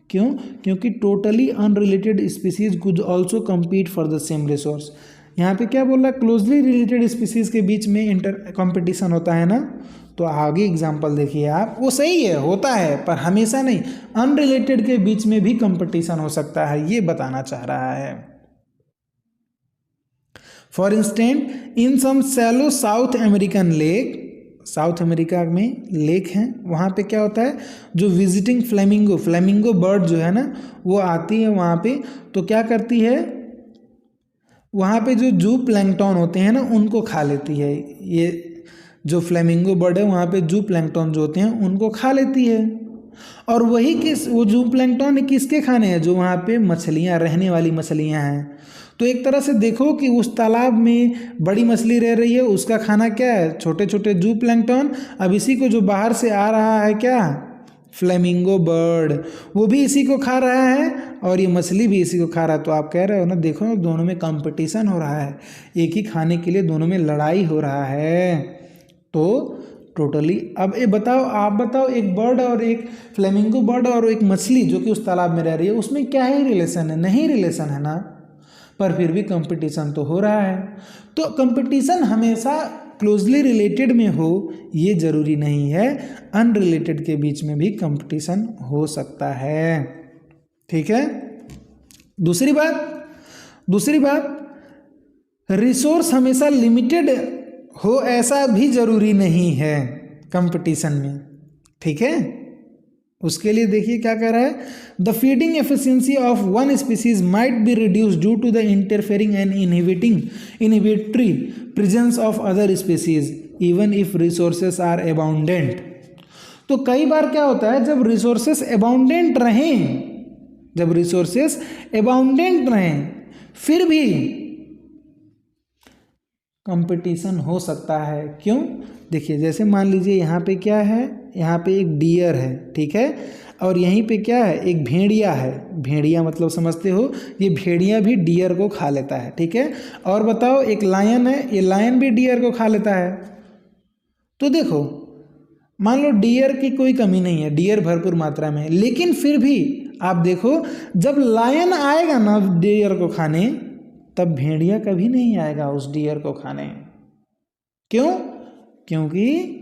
क्यों? क्योंकि totally unrelated species could also compete for the same resource. यहाँ पे क्या बोल रहा है, क्लोजली रिलेटेड स्पीसीज के बीच में इंटर कंपटीशन होता है ना, तो आगे एग्जांपल देखिए आप, वो सही है होता है पर हमेशा नहीं, अनरिलेटेड के बीच में भी कंपटीशन हो सकता है, ये बताना चाह रहा है। For instant in some shallow South American lake, South America में लेक हैं, वहाँ पे क्या होता है, जो विजिटिंग फ्लेमिंगो बर्ड जो है ना वो आती है वहाँ पे, तो क्या करती है वहाँ पे जो जू प्लैंकटन होते हैं ना उनको खा लेती है। ये जो फ्लेमिंगो बर्ड है वहाँ पे जू प्लैंकटन जो होते हैं उनको खा लेती है। और वही वो जू प्लैंकटन किसके खाने हैं, जो वहाँ पे मछलियाँ, रहने वाली मछलियाँ हैं। तो एक तरह से देखो कि उस तालाब में बड़ी मछली रह रही है, उसका खाना क्या है, छोटे छोटे जू प्लैंकटन। अब इसी को जो बाहर से आ रहा है क्या, फ्लेमिंगो बर्ड, वो भी इसी को खा रहा है और ये मछली भी इसी को खा रहा है। तो आप कह रहे हो ना, देखो दोनों में कंपटीशन हो रहा है, एक ही खाने के लिए दोनों में लड़ाई हो रहा है। तो टोटली अब ये बताओ, आप बताओ, एक बर्ड और एक फ्लेमिंगो बर्ड और एक मछली जो कि उस तालाब में रह रही है, उसमें क्या ही रिलेशन है, नहीं रिलेशन है ना, पर फिर भी कंपटीशन तो हो रहा है। तो कंपटीशन हमेशा क्लोजली रिलेटेड में हो ये ज़रूरी नहीं है, अनरिलेटेड के बीच में भी कंपटीशन हो सकता है। ठीक है। दूसरी बात रिसोर्स हमेशा लिमिटेड हो ऐसा भी ज़रूरी नहीं है कंपटीशन में। ठीक है, उसके लिए देखिए क्या कह रहा है, the feeding efficiency of one species might be reduce due to the interfering and inhibitory presence of other species even if resources are abundant. तो कई बार क्या होता है, जब रिसोर्सेस अबाउंडेंट रहें फिर भी कंपटीशन हो सकता है। क्यों? देखिए जैसे मान लीजिए यहाँ पे क्या है, यहाँ पे एक डियर है, ठीक है, और यहीं पे क्या है, एक भेड़िया है। भेड़िया मतलब समझते हो, ये भेड़िया भी डियर को खा लेता है। ठीक है, और बताओ एक लायन है, ये लायन भी डियर को खा लेता है। तो देखो मान लो डियर की कोई कमी नहीं है, डियर भरपूर मात्रा में है, लेकिन फिर भी आप देखो जब लायन आएगा ना डियर को खाने, तब भेड़िया कभी नहीं आएगा उस डियर को खाने। क्यों? क्योंकि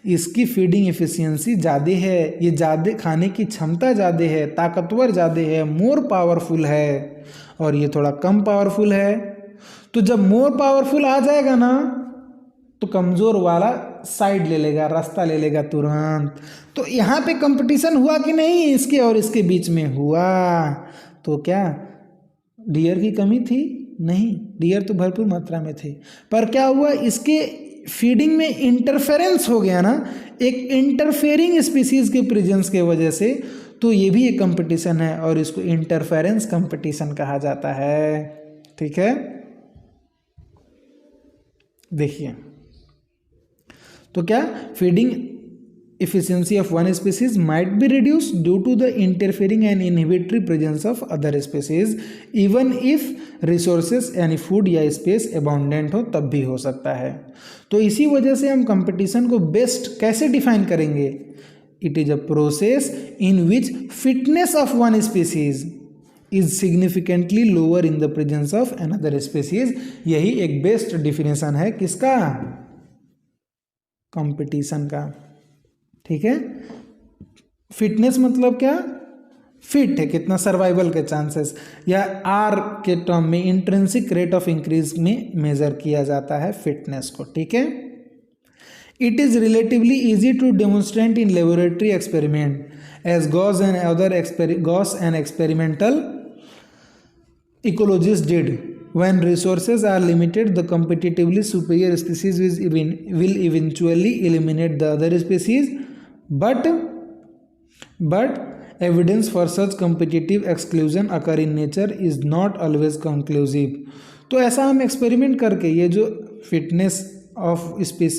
इसकी फीडिंग एफिशिएंसी ज़्यादा है, ये ज़्यादा खाने की क्षमता ज़्यादा है, ताकतवर ज़्यादा है, मोर पावरफुल है, और ये थोड़ा कम पावरफुल है। तो जब मोर पावरफुल आ जाएगा ना, तो कमज़ोर वाला साइड ले लेगा, रास्ता ले लेगा तुरंत। तो यहाँ पे कंपटीशन हुआ कि नहीं, इसके और इसके बीच में हुआ। तो क्या डियर की कमी थी? नहीं, डियर तो भरपूर मात्रा में थे, पर क्या हुआ, इसके फीडिंग में इंटरफेरेंस हो गया ना, एक इंटरफेयरिंग स्पीसीज के प्रेजेंस के वजह से। तो ये भी एक कंपटीशन है और इसको इंटरफेरेंस कंपटीशन कहा जाता है। ठीक है, देखिए तो क्या feeding efficiency of one species might be reduced due to the interfering and inhibitory presence of other species even if resources यानी food या space abundant हो, तब भी हो सकता है। तो इसी वजह से हम कंपटीशन को बेस्ट कैसे डिफाइन करेंगे, it is a process in which fitness of one species is significantly lower in the presence of another species. यही एक बेस्ट डिफिनेशन है किसका, कंपटीशन का। ठीक है, फिटनेस मतलब क्या, फिट है कितना, सर्वाइवल के चांसेस, या आर के टर्म में इंट्रिंसिक रेट ऑफ इंक्रीज में मेजर किया जाता है फिटनेस को, ठीक है। It is relatively easy to demonstrate in laboratory experiment as Gause and experimental ecologists did. When resources are limited, the competitively superior species will eventually eliminate the other species, but evidence for such competitive exclusion occur in nature is not always conclusive. तो ऐसा हम एक्सपेरिमेंट करके ये जो fitness of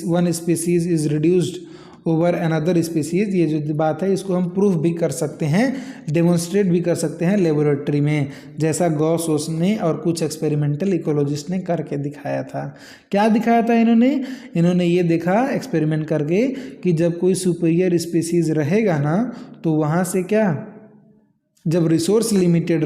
one species is reduced over another species, ये जो बात है इसको हम प्रूफ भी कर सकते हैं, डेमोन्स्ट्रेट भी कर सकते हैं लेबोरेटरी में, जैसा गॉस ने और कुछ एक्सपेरिमेंटल इकोलॉजिस्ट ने करके दिखाया था। क्या दिखाया था इन्होंने ये देखा एक्सपेरिमेंट करके कि जब कोई सुपीरियर स्पीसीज रहेगा ना तो वहाँ से क्या, जब रिसोर्स लिमिटेड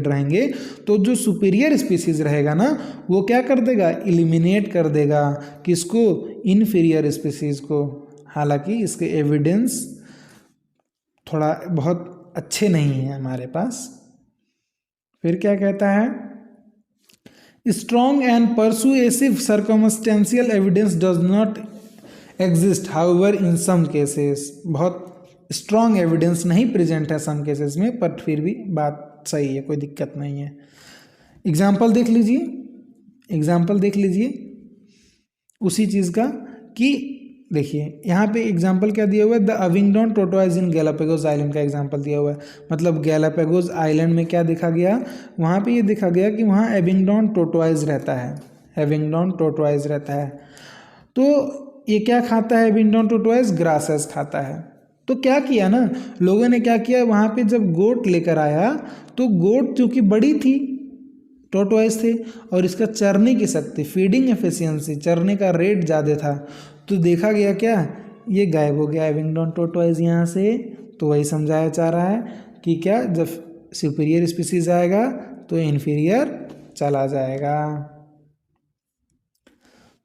रहेंगे तो जो सुपीरियर स्पीसीज रहेगा ना वो क्या कर देगा, इलिमिनेट कर देगा किसको, इन्फीरियर स्पीसीज को। हालांकि इसके एविडेंस थोड़ा बहुत अच्छे नहीं है हमारे पास। फिर क्या कहता है, strong and persuasive circumstantial evidence does not exist however in some cases. बहुत स्ट्रॉन्ग एविडेंस नहीं प्रेजेंट है सम केसेस में, पर फिर भी बात सही है, कोई दिक्कत नहीं है। एग्जाम्पल देख लीजिए उसी चीज़ का, कि देखिए यहाँ पे एग्जाम्पल क्या दिया हुआ है, the Abingdon tortoise in Galapagos island का एग्जाम्पल दिया हुआ है। मतलब गैलापागोस आइलैंड में क्या देखा गया, वहाँ पे ये देखा गया कि वहाँ एविंगडॉन टोटवाइज रहता है। तो ये क्या खाता है एविंगडॉन टोटवाइज, ग्रासेस खाता है। तो क्या किया ना लोगों ने, क्या किया वहाँ पे जब गोट लेकर आया तो गोट चूँकि बड़ी थी, टोटवाइज थे, और इसका चरने की शक्ति, फीडिंग एफिशिएंसी, चरने का रेट ज़्यादा था, तो देखा गया क्या, ये गायब हो गया एविंगडॉन टोटवाइज यहाँ से। तो वही समझाया जा रहा है कि क्या, जब सुपीरियर स्पीसीज आएगा तो इन्फीरियर चला जाएगा।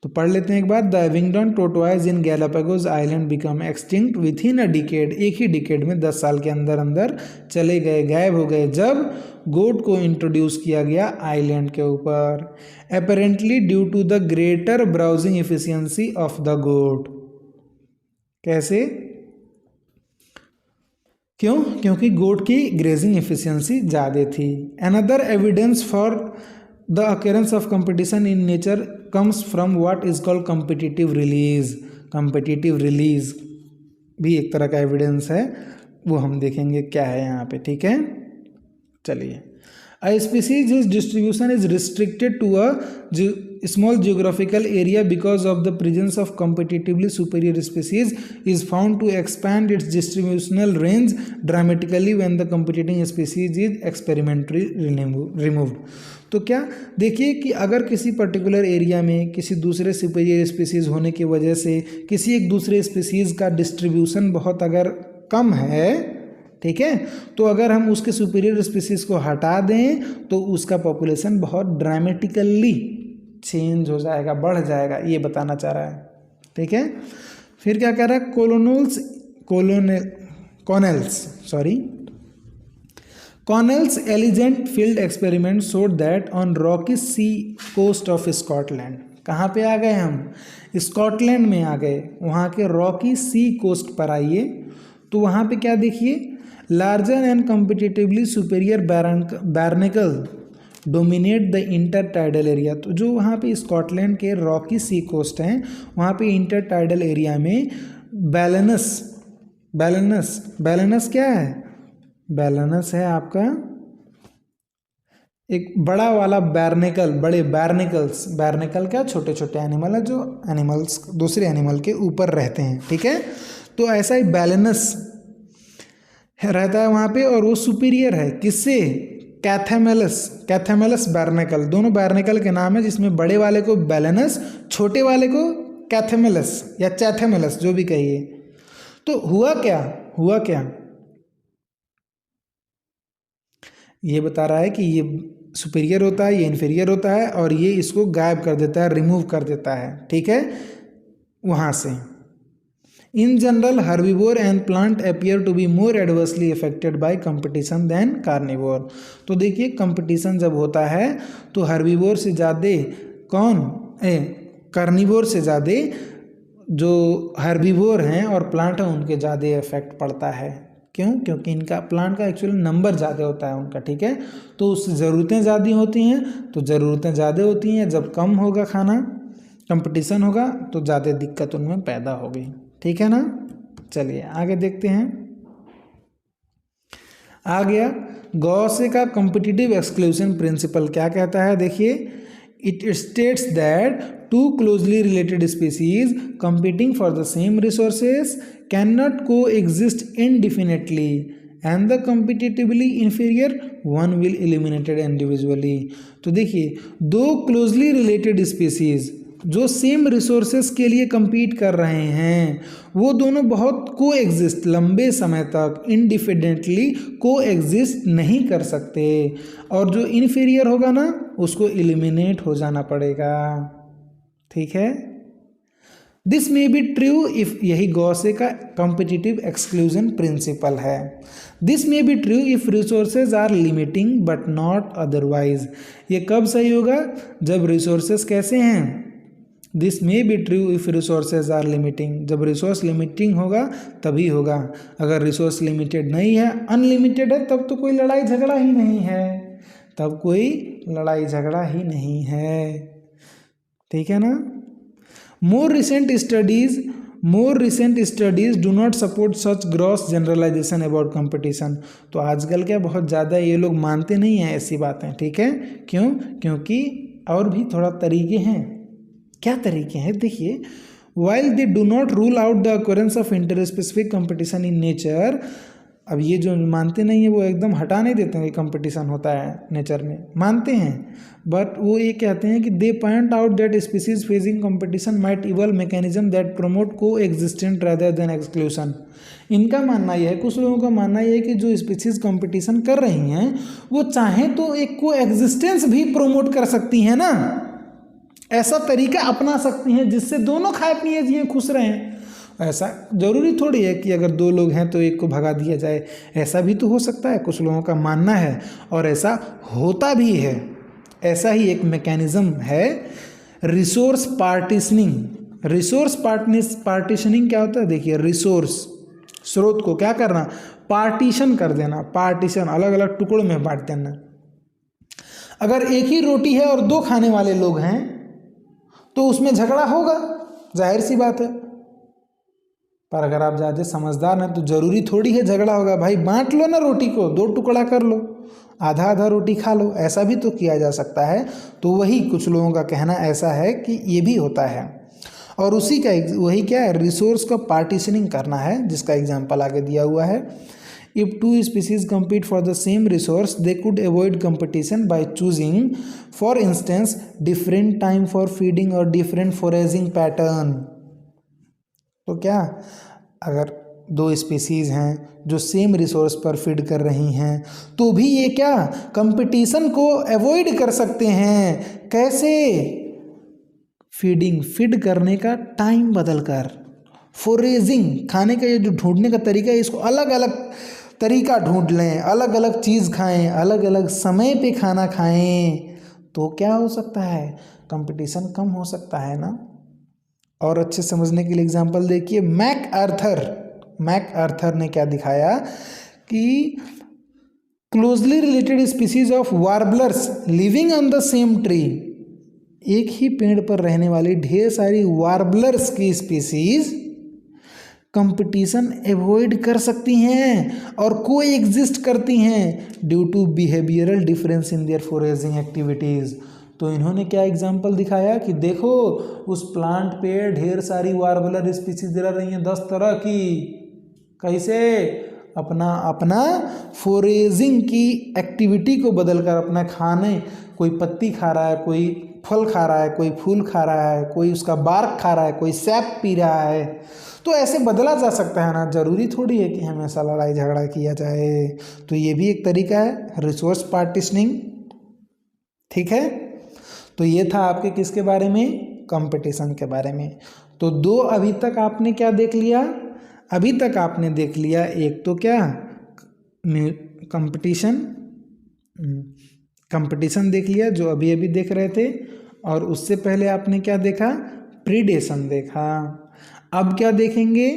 तो पढ़ लेते हैं एक बार, the Abingdon tortoise in Galapagos island become extinct within a decade, एक ही डिकेड में 10 साल के अंदर चले गए, गायब हो गए, जब गोट को इंट्रोड्यूस किया गया आइलैंड के ऊपर, apparently due to the greater browsing efficiency of the goat. कैसे, क्यों, क्योंकि गोट की ग्रेजिंग एफिशिएंसी ज़्यादा थी। Another evidence for the occurrence of competition in nature comes from what is called competitive release भी एक तरह का एविडेंस है, वो हम देखेंगे क्या है यहाँ पे, ठीक है। चलिए, a species his distribution is restricted to a small geographical area because of the presence of competitively superior species is found to expand its distributional range dramatically when the competing species is experimentally removed। तो क्या देखिए कि अगर किसी पर्टिकुलर एरिया में किसी दूसरे सुपीरियर स्पीसीज होने की वजह से किसी एक दूसरे स्पीसीज का डिस्ट्रीब्यूशन बहुत अगर कम है, ठीक है, तो अगर हम उसके सुपीरियर स्पीसीज को हटा दें तो उसका पॉपुलेशन बहुत ड्रामेटिकली चेंज हो जाएगा, बढ़ जाएगा, ये बताना चाह रहा है, ठीक है। फिर क्या कह रहा है, Connell's elegant field experiment showed that on rocky sea coast of Scotland. कहाँ पे आ गए हम, स्कॉटलैंड में आ गए, वहाँ के रॉकी सी कोस्ट पर आइए, तो वहाँ पे क्या देखिए, larger and competitively superior barnacle dominate the intertidal area. तो जो वहाँ पे स्कॉटलैंड के रॉकी सी कोस्ट हैं वहाँ पे इंटर टाइडल एरिया में बैलेनस क्या है, बैलेनस है आपका एक बड़ा वाला बैर्निकल, बड़े बैर्निकल क्या, छोटे छोटे एनिमल है जो एनिमल्स दूसरे एनिमल के ऊपर रहते हैं, ठीक है। तो ऐसा ही बैलेनस रहता है वहाँ पे, और वो सुपीरियर है किससे, कैथेमेलस बैर्निकल, दोनों बैर्निकल के नाम है, जिसमें बड़े वाले को बैलेनस, छोटे वाले को कैथेमेलस या चैथेमेलस जो भी कहिए। तो हुआ क्या ये बता रहा है कि ये सुपीरियर होता है, ये इन्फीरियर होता है, और ये इसको गायब कर देता है, रिमूव कर देता है, ठीक है, वहाँ से। In general herbivore and plant appear to be more adversely affected by competition than carnivore. तो देखिए कंपटीशन जब होता है तो हर्बीवोर से ज़्यादा कार्निवोर से ज़्यादा जो हर्बीवोर हैं और प्लांट हैं उनके ज़्यादा इफेक्ट पड़ता है। क्यों? क्योंकि इनका प्लांट का एक्चुअली नंबर ज़्यादा होता है उनका, ठीक है। तो उससे ज़रूरतें ज़्यादा होती हैं, तो ज़रूरतें ज़्यादा होती हैं, जब कम होगा खाना, कंपटीशन होगा तो ज़्यादा दिक्कत उनमें पैदा होगी, ठीक है ना। चलिए आगे देखते हैं। आ गया गॉसे का कॉम्पिटिटिव एक्सक्लूजन प्रिंसिपल क्या कहता है, देखिए it states that two closely related species competing for the same resources cannot coexist indefinitely and the competitively inferior one will eliminated individually। तो देखिए दो क्लोजली रिलेटेड स्पीसीज जो सेम रिसोर्सेस के लिए compete कर रहे हैं वो दोनों बहुत को एग्जिस्ट लंबे समय तक इंडिफिनेटली को एग्जिस्ट नहीं कर सकते, और जो इन्फीरियर होगा ना उसको एलिमिनेट हो जाना पड़ेगा, ठीक है। This may be true if, यही गॉसे का कॉम्पिटिटिव एक्सक्लूजन प्रिंसिपल है। This may be true if resources are limiting but not otherwise. ये कब सही होगा? जब रिसोर्सेज कैसे हैं? This may be true if resources are limiting, जब रिसोर्स लिमिटिंग होगा तभी होगा। अगर रिसोर्स लिमिटेड नहीं है, अनलिमिटेड है, तब तो कोई लड़ाई झगड़ा ही नहीं है, तब कोई लड़ाई झगड़ा ही नहीं है, ठीक है ना। More recent studies do not support such gross generalization about competition। तो आजकल क्या बहुत ज़्यादा ये लोग मानते नहीं हैं ऐसी बातें, ठीक है। क्यों? क्योंकि और भी थोड़ा तरीके हैं। क्या तरीके हैं? देखिए while they do not rule out the occurrence of interspecific competition in nature, अब ये जो मानते नहीं है वो एकदम हटा नहीं देते हैं कि कंपटीशन होता है नेचर में, मानते हैं, बट वो ये कहते हैं कि they point out that species facing competition might evolve mechanism that promote coexistence rather than exclusion. इनका मानना यह है, कुछ लोगों का मानना यह है कि जो स्पीसीज कंपटीशन कर रही हैं वो चाहें तो एक को एग्जिस्टेंस भी प्रमोट कर सकती हैं ना, ऐसा तरीका अपना सकती हैं जिससे दोनों खाए पिए जिए खुश रहें। ऐसा जरूरी थोड़ी है कि अगर दो लोग हैं तो एक को भगा दिया जाए, ऐसा भी तो हो सकता है, कुछ लोगों का मानना है और ऐसा होता भी है। ऐसा ही एक मैकेनिज्म है रिसोर्स पार्टीशनिंग। रिसोर्स पार्टीशनिंग क्या होता है? देखिए रिसोर्स स्रोत को क्या करना, पार्टीशन कर देना, पार्टीशन अलग अलग टुकड़ों में बांट देना। अगर एक ही रोटी है और दो खाने वाले लोग हैं तो उसमें झगड़ा होगा, जाहिर सी बात है, पर अगर आप ज़्यादा समझदार हैं तो ज़रूरी थोड़ी है झगड़ा होगा। भाई बांट लो ना रोटी को, दो टुकड़ा कर लो, आधा आधा रोटी खा लो, ऐसा भी तो किया जा सकता है। तो वही कुछ लोगों का कहना ऐसा है कि ये भी होता है, और उसी का वही क्या है, रिसोर्स का पार्टीशनिंग करना है, जिसका एग्जाम्पल आगे दिया हुआ है। If two species compete for the same resource they could avoid competition by choosing for instance different time for feeding or different foraging pattern। तो क्या अगर दो स्पीसीज हैं जो सेम रिसोर्स पर फीड कर रही हैं तो भी ये क्या कंपटीशन को अवॉइड कर सकते हैं। कैसे? फीड करने का टाइम बदल कर, फोरेजिंग खाने का ये जो ढूंढने का तरीका है इसको अलग अलग तरीका ढूंढ लें, अलग अलग चीज़ खाएं, अलग अलग समय पे खाना खाएं, तो क्या हो सकता है, कंपटीशन कम हो सकता है ना। और अच्छे समझने के लिए एग्जांपल देखिए, मैक आर्थर ने क्या दिखाया कि closely related species of warblers living on the same tree, एक ही पेड़ पर रहने वाली ढेर सारी वार्बलर्स की स्पीसीज कंपटीशन अवॉइड कर सकती हैं और को एग्जिस्ट करती हैं due to behavioural difference in their foraging activities. तो इन्होंने क्या एग्जाम्पल दिखाया कि देखो उस प्लांट पे ढेर सारी वार्बलर स्पीसीज रह रही हैं 10 तरह की, कैसे अपना फोरेजिंग की एक्टिविटी को बदलकर अपना खाने, कोई पत्ती खा रहा है, कोई फल खा रहा है, कोई फूल खा रहा है, कोई उसका बार्क खा रहा है, कोई सैप पी रहा है, तो ऐसे बदला जा सकता है ना। ज़रूरी थोड़ी है कि हमेशा लड़ाई झगड़ा किया जाए। तो ये भी एक तरीका है रिसोर्स पार्टीशनिंग, ठीक है। तो ये था आपके किसके बारे में, कंपटीशन के बारे में। तो दो अभी तक आपने क्या देख लिया, अभी तक आपने देख लिया, एक तो क्या कंपटीशन देख लिया जो अभी अभी देख रहे थे, और उससे पहले आपने क्या देखा, प्रीडेशन देखा। अब क्या देखेंगे,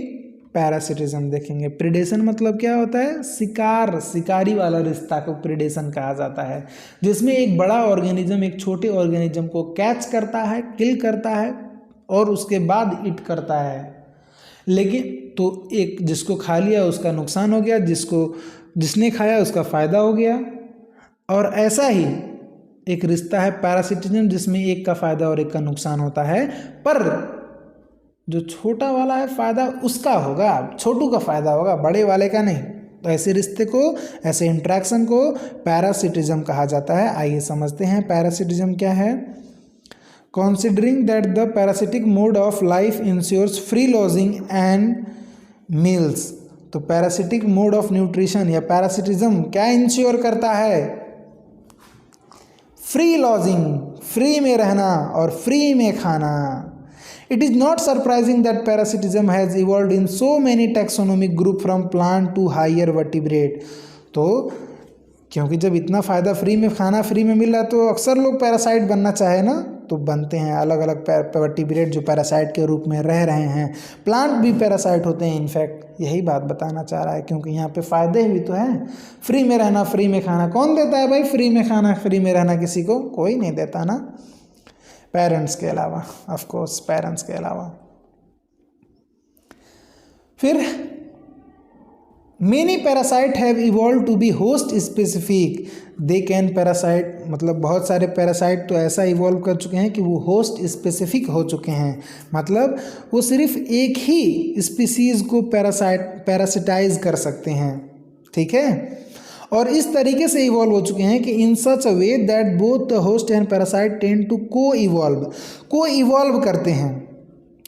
पैरासिटिज्म देखेंगे। प्रीडेशन मतलब क्या होता है, शिकार, शिकारी वाला रिश्ता को प्रीडेशन कहा जाता है, जिसमें एक बड़ा ऑर्गेनिज्म एक छोटे ऑर्गेनिज्म को कैच करता है, किल करता है और उसके बाद ईट करता है। लेकिन तो एक जिसको खा लिया उसका नुकसान हो गया, जिसने खाया उसका फायदा हो गया। और ऐसा ही एक रिश्ता है पैरासिटिज्म, जिसमें एक का फायदा और एक का नुकसान होता है, पर जो छोटा वाला है फायदा उसका होगा, छोटू का फायदा होगा, बड़े वाले का नहीं। तो ऐसे रिश्ते को, ऐसे इंट्रैक्शन को पैरासिटिज्म कहा जाता है। आइए समझते हैं पैरासिटिज्म क्या है। Considering that the parasitic mode of life ensures free lodging and meals. तो पैरासिटिक मोड ऑफ न्यूट्रिशन या पैरासिटिज्म क्या इंश्योर करता है, फ्री लॉजिंग, फ्री में रहना और फ्री में खाना। It is not surprising that parasitism has evolved in so many taxonomic group from plant to higher vertebrate। तो क्योंकि जब इतना फ़ायदा फ्री में खाना फ्री में मिल रहा है तो अक्सर लोग पैरासाइट बनना चाहे ना, तो बनते हैं। अलग अलग वर्टिब्रेट जो पैरासाइट के रूप में रह रहे हैं, प्लांट भी पैरासाइट होते हैं इनफैक्ट। यही बात बताना चाह रहा है, क्योंकि यहाँ पे फ़ायदे भी तो हैं। फ्री में रहना, फ्री में खाना, कौन देता है भाई फ्री में खाना फ्री में रहना, किसी को कोई नहीं देता ना, पेरेंट्स के अलावा, ऑफ कोर्स पेरेंट्स के अलावा। फिर many parasite have evolve to be host specific. They can parasite मतलब बहुत सारे पैरासाइट तो ऐसा इवॉल्व कर चुके हैं कि वो होस्ट स्पेसिफिक हो चुके हैं, मतलब वो सिर्फ एक ही स्पीसीज को पैरासिटाइज कर सकते हैं, ठीक है। और इस तरीके से इवॉल्व हो चुके हैं कि in such a way that both the host and parasite tend to coevolve करते हैं,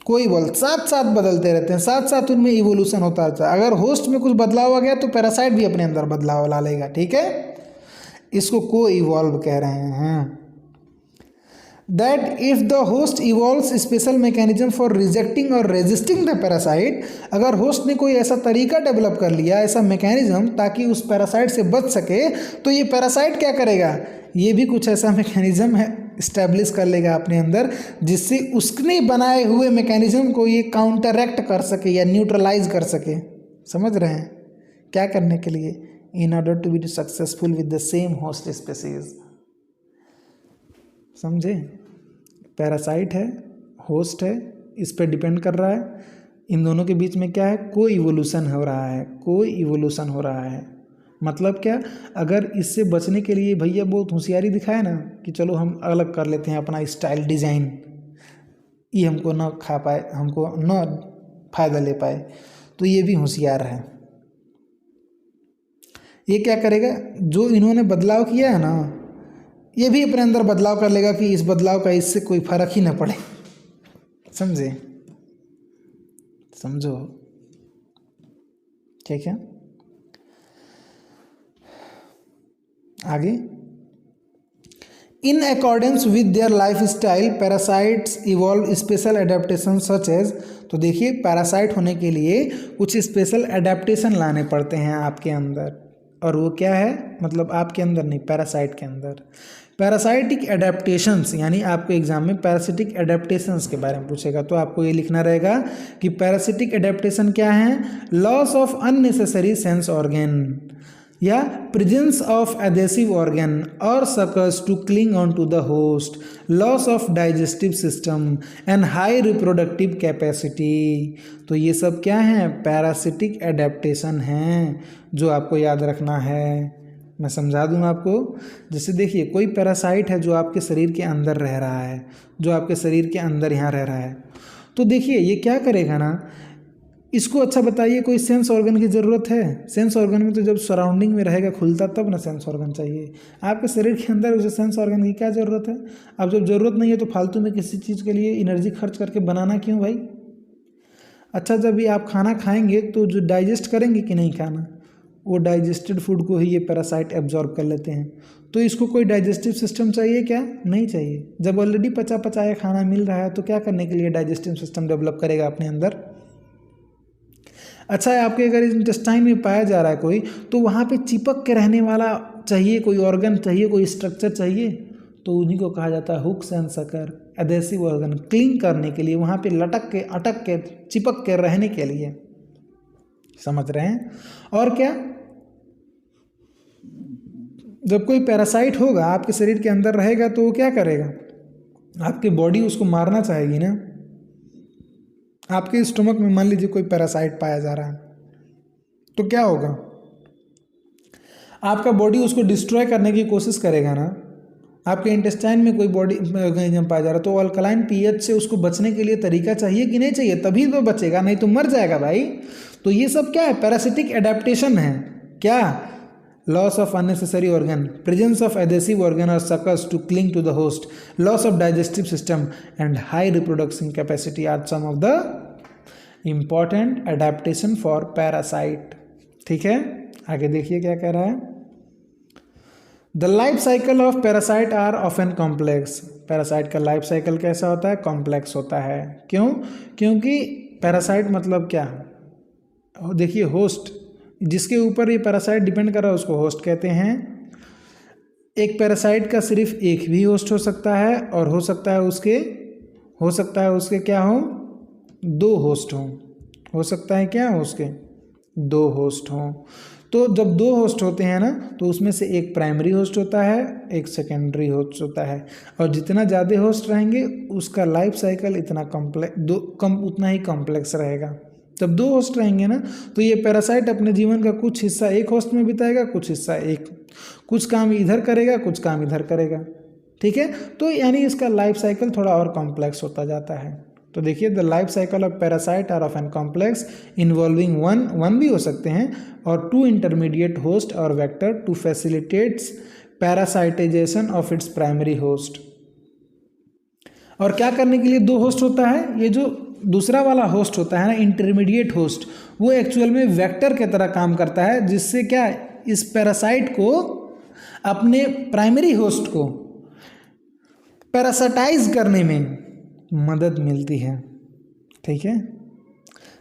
को इवॉल्व साथ साथ बदलते रहते हैं, साथ साथ उनमें इवोल्यूशन होता रहता है। अगर होस्ट में कुछ बदलाव आ गया तो पैरासाइट भी अपने अंदर बदलाव ला लेगा, ठीक है। इसको को इवॉल्व कह रहे हैं। That if the host evolves special mechanism for rejecting और रेजिस्टिंग द पैरासाइट, अगर होस्ट ने कोई ऐसा तरीका डेवलप कर लिया, ऐसा मैकेनिज्म ताकि उस पैरासाइट से बच सके, तो ये पैरासाइट क्या करेगा, ये भी कुछ ऐसा मैकेनिज्म है इस्टेब्लिश कर लेगा अपने अंदर, जिससे उसने बनाए हुए मैकेनिज्म को ये काउंटरैक्ट कर सके या न्यूट्रलाइज कर सके। समझ रहे हैं, क्या करने के लिए, in order to be successful with the same host species. समझे, पैरासाइट है, होस्ट है, इस पर डिपेंड कर रहा है। इन दोनों के बीच में क्या है, को इवोल्यूशन हो रहा है, को इवोल्यूशन हो रहा है। मतलब क्या, अगर इससे बचने के लिए भैया बहुत होशियारी दिखाए ना कि चलो हम अलग कर लेते हैं अपना स्टाइल डिज़ाइन, ये हमको ना खा पाए, हमको ना फायदा ले पाए, तो ये भी होशियार है। ये क्या करेगा, जो इन्होंने बदलाव किया है ना, ये भी अपने अंदर बदलाव कर लेगा कि इस बदलाव का इससे कोई फर्क ही ना पड़े। समझे, समझो, ठीक है। आगे, in accordance with their life style parasites evolve special adaptation such as. तो देखिए, पैरासाइट होने के लिए कुछ स्पेशल एडेप्टेशन लाने पड़ते हैं आपके अंदर, और वो क्या है, मतलब आपके अंदर नहीं, पैरासाइट के अंदर। पैरासाइटिक एडेप्टेशंस, यानी आपको एग्जाम में पैरासिटिक एडेप्टेशंस के बारे में पूछेगा तो आपको ये लिखना रहेगा कि पैरासिटिक एडेप्टेशन क्या है, loss of unnecessary sense organ या प्रेजेंस ऑफ एडेसिव ऑर्गन और suckers to cling on to the host, loss of digestive system and high reproductive capacity. तो ये सब क्या है, पैरासिटिक एडेप्टेशन हैं, जो आपको याद रखना है। मैं समझा दूँ आपको। जैसे देखिए, कोई पैरासाइट है जो आपके शरीर के अंदर रह रहा है, जो आपके शरीर के अंदर यहाँ रह रहा है, तो देखिए ये क्या करेगा ना, इसको अच्छा बताइए, कोई सेंस ऑर्गन की ज़रूरत है? सेंस ऑर्गन में तो जब सराउंडिंग में रहेगा खुलता तब ना सेंस ऑर्गन चाहिए। आपके शरीर के अंदर उसे सेंस ऑर्गन की क्या ज़रूरत है? अब जब ज़रूरत नहीं है तो फालतू में किसी चीज़ के लिए एनर्जी खर्च करके बनाना क्यों भाई? अच्छा, जब भी आप खाना खाएंगे तो जो डाइजेस्ट करेंगे कि नहीं खाना, वो डाइजेस्टेड फूड को ही ये पैरासाइट एब्जॉर्ब कर लेते हैं। तो इसको कोई डाइजेस्टिव सिस्टम चाहिए क्या? नहीं चाहिए। जब ऑलरेडी पचा पचाया खाना मिल रहा है तो क्या करने के लिए डाइजेस्टिव सिस्टम डेवलप करेगा अपने अंदर? अच्छा है, आपके अगर इंटेस्टाइन में पाया जा रहा है कोई, तो वहाँ पे चिपक के रहने वाला चाहिए, कोई ऑर्गन चाहिए, कोई स्ट्रक्चर चाहिए, तो उन्हीं को कहा जाता है hooks and sucker, adhesive organ, cling करने के लिए, वहाँ पे लटक के, अटक के, चिपक के रहने के लिए। समझ रहे हैं? और क्या, जब कोई पैरासाइट होगा आपके शरीर के अंदर रहेगा तो वो क्या करेगा, आपकी बॉडी उसको मारना चाहेगी ना। आपके स्टमक में मान लीजिए कोई पैरासाइट पाया जा रहा है, तो क्या होगा, आपका बॉडी उसको डिस्ट्रॉय करने की कोशिश करेगा ना। आपके इंटेस्टाइन में कोई बॉडी ऑर्गेनिज्म पाया जा रहा है, तो अल्कलाइन पीएच से उसको बचने के लिए तरीका चाहिए कि नहीं चाहिए, तभी तो बचेगा, नहीं तो मर जाएगा भाई। तो ये सब क्या है, पैरासिटिक एडेप्टेशन है। क्या, loss of unnecessary organ, presence of adhesive organ और suckers to cling to the host, loss of digestive system and high reproduction capacity are some of the important adaptation for parasite. ठीक है, आगे देखिए क्या कह रहा है। The life cycle of parasite are often complex. Parasite का लाइफ साइकिल कैसा होता है, कॉम्प्लेक्स होता है। क्यों? क्योंकि पैरासाइट मतलब क्या, देखिए होस्ट, जिसके ऊपर ये पैरासाइट डिपेंड कर रहा है उसको होस्ट कहते हैं। एक पैरासाइट का सिर्फ एक भी होस्ट हो सकता है, और हो सकता है उसके क्या हो, दो होस्ट हो सकता है क्या, उसके दो होस्ट हों। तो जब दो होस्ट होते हैं ना, तो उसमें से एक प्राइमरी होस्ट होता है, एक सेकेंडरी होस्ट होता है, और जितना ज़्यादा होस्ट रहेंगे उसका लाइफ साइकिल इतना उतना ही कॉम्प्लेक्स रहेगा। जब दो होस्ट रहेंगे ना, तो ये पैरासाइट अपने जीवन का कुछ हिस्सा एक होस्ट में बिताएगा, कुछ हिस्सा कुछ काम इधर करेगा, कुछ काम इधर करेगा। ठीक है, तो यानी इसका लाइफ साइकिल थोड़ा और कॉम्प्लेक्स होता जाता है। तो देखिए, the life cycle of parasite are often complex involving one भी हो सकते हैं, और two intermediate host or vector to facilitates parasitization of its primary host. और क्या करने के लिए दो होस्ट होता है, ये जो दूसरा वाला होस्ट होता है ना, इंटरमीडिएट होस्ट, वो एक्चुअल में वेक्टर की तरह काम करता है, जिससे क्या, इस पैरासाइट को अपने प्राइमरी होस्ट को पैरासाइटाइज करने में मदद मिलती है। ठीक है,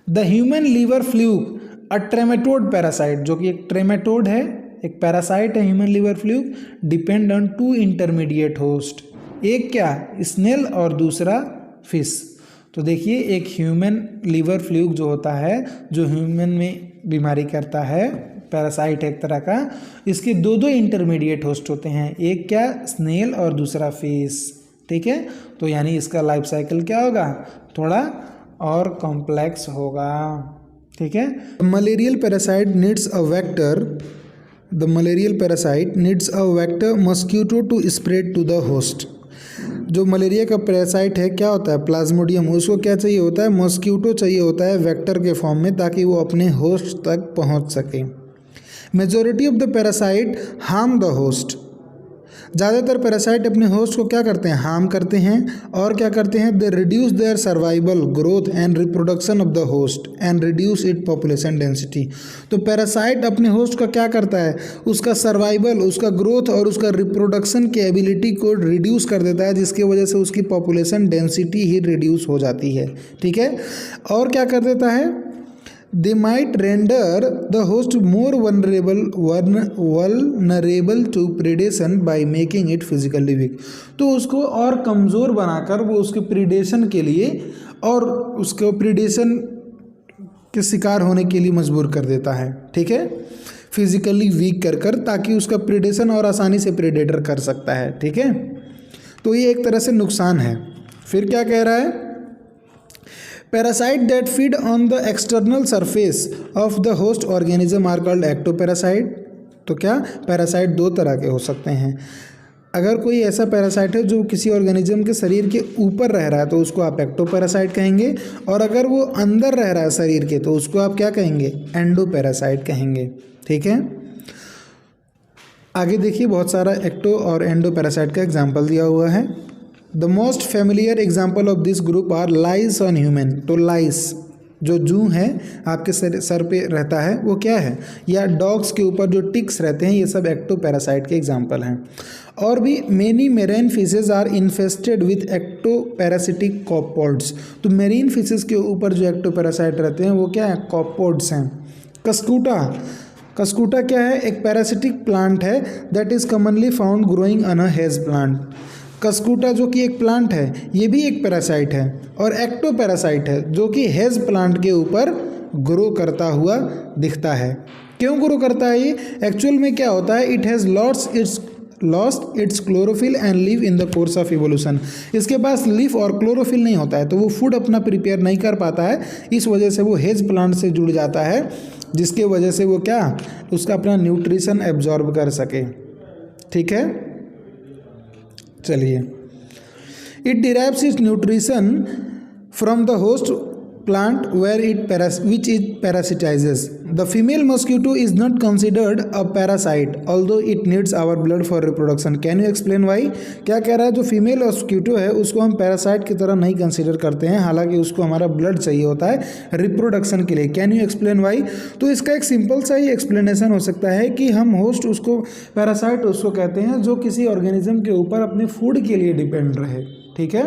the human liver fluke, a trematode parasite, जो कि एक ट्रेमेटोड है, एक पैरासाइट है human liver fluke, depend on two intermediate host, एक क्या, स्नेल और दूसरा फिश। तो देखिए, एक ह्यूमन लीवर फ्लूक जो होता है, जो ह्यूमन में बीमारी करता है, पैरासाइट एक तरह का, इसके दो इंटरमीडिएट होस्ट होते हैं, एक क्या, स्नेल और दूसरा फिश। ठीक है, तो यानी इसका लाइफ साइकिल क्या होगा, थोड़ा और कॉम्प्लेक्स होगा। ठीक है, malarial parasite needs a vector, the malarial parasite needs a vector mosquito to spread to the host. जो मलेरिया का पैरासाइट है, क्या होता है, प्लाज्मोडियम, उसको क्या चाहिए होता है, मस्क्यूटो चाहिए होता है वेक्टर के फॉर्म में, ताकि वो अपने होस्ट तक पहुंच सके। Majority of the parasite harm the host. ज़्यादातर पैरासाइट अपने होस्ट को क्या करते हैं, हार्म करते हैं, और क्या करते हैं, they reduce their survival, growth and reproduction of the host and reduce it population density. तो पैरासाइट अपने होस्ट का क्या करता है, उसका सर्वाइवल, उसका ग्रोथ और उसका रिप्रोडक्शन की एबिलिटी को रिड्यूस कर देता है, जिसकी वजह से उसकी पॉपुलेशन डेंसिटी ही रिड्यूस हो जाती है। ठीक है, और क्या कर देता है, they might render the host more vulnerable to predation by making it physically weak। तो उसको और कमज़ोर बनाकर वो उसके प्रीडेशन के लिए और उसको प्रीडेशन के शिकार होने के लिए मजबूर कर देता है। ठीक है, फिजिकली वीक कर ताकि उसका प्रीडेशन और आसानी से प्रीडेटर कर सकता है। ठीक है, तो ये एक तरह से नुकसान है। फिर क्या कह रहा है, parasite that feed on the external surface of the host organism are called ectoparasite. तो क्या, पैरासाइट दो तरह के हो सकते हैं। अगर कोई ऐसा पैरासाइट है जो किसी ऑर्गेनिज्म के शरीर के ऊपर रह रहा है, तो उसको आप एक्टोपैरासाइट कहेंगे, और अगर वो अंदर रह रहा है शरीर के, तो उसको आप क्या कहेंगे, एंडोपैरासाइट कहेंगे। ठीक है, आगे देखिए, बहुत सारा एक्टो और एंडोपैरासाइट का एग्जाम्पल दिया हुआ है। The most familiar example of this group are lice on human. तो लाइस जो जू है आपके सर पे रहता है वो क्या है, या डॉग्स के ऊपर जो टिक्स रहते हैं, ये सब एक्टोपैरासाइट के एग्जाम्पल हैं। और भी many marine fishes are infested with ectoparasitic copepods. तो मेरीन फिशेज के ऊपर जो एक्टोपैरासाइट रहते हैं वो क्या है, कॉपॉड्स हैं। कस्कूटा क्या है, एक पैरासिटिक प्लांट है that is commonly found growing on a hedge plant. Cuscuta जो कि एक प्लांट है ये भी एक पैरासाइट है और एक्टोपैरासाइट है जो कि हेज प्लांट के ऊपर ग्रो करता हुआ दिखता है। क्यों ग्रो करता है ये, एक्चुअल में क्या होता है, it has lost its chlorophyll and live in the course of evolution. इसके पास लीफ और क्लोरोफिल नहीं होता है तो वो फूड अपना प्रिपेयर नहीं कर पाता है, इस वजह से वो हेज प्लांट से जुड़ जाता है, जिसके वजह से वो क्या, उसका अपना न्यूट्रिशन एब्जॉर्ब कर सके। ठीक है, चलिए, it derives it's nutrition from the host plant which it parasitizes. The female mosquito is not considered a parasite although it needs our blood for reproduction. Can you explain why? क्या कह रहा है, जो फीमेल मॉस्किटो है उसको हम पैरासाइट की तरह नहीं कंसीडर करते हैं, हालांकि उसको हमारा ब्लड चाहिए होता है रिप्रोडक्शन के लिए। Can you explain why? तो इसका एक सिंपल सा ही एक्सप्लेनेशन हो सकता है कि हम होस्ट उसको, पैरासाइट उसको कहते हैं जो किसी ऑर्गेनिज्म के ऊपर अपने फूड के लिए डिपेंड रहे। ठीक है,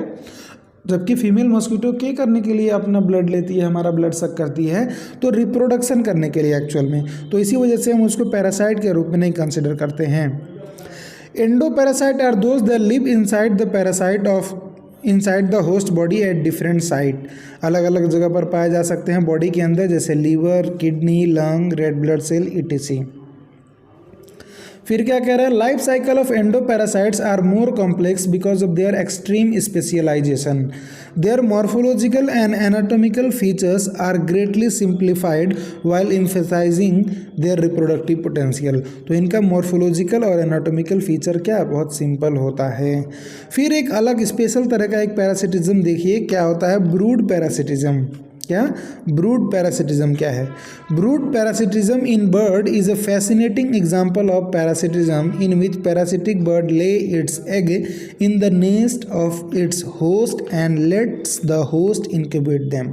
जबकि फीमेल मॉस्किटो क्या करने के लिए अपना ब्लड लेती है, हमारा ब्लड सक करती है, तो रिप्रोडक्शन करने के लिए एक्चुअल में। तो इसी वजह से हम उसको पैरासाइट के रूप में नहीं कंसिडर करते हैं। Endoparasite are those that live inside the host body at different site. अलग अलग जगह पर पाए जा सकते हैं बॉडी के अंदर, जैसे liver, kidney, lung, red blood cell etc। फिर क्या कह रहा है, life cycle of endoparasites are more complex because of their extreme specialisation. Their morphological and anatomical features are greatly simplified while emphasising their reproductive potential. तो इनका मॉर्फोलॉजिकल और एनाटॉमिकल फीचर क्या, बहुत सिंपल होता है। फिर एक अलग स्पेशल तरह का एक पैरासिटिज्म देखिए क्या होता है, ब्रूड पैरासिटिज्म। क्या, ब्रूड पैरासिटिज्म क्या है? Brood parasitism in bird is a fascinating example of parasitism in which parasitic bird lay its egg in the nest of its host and lets the host incubate them.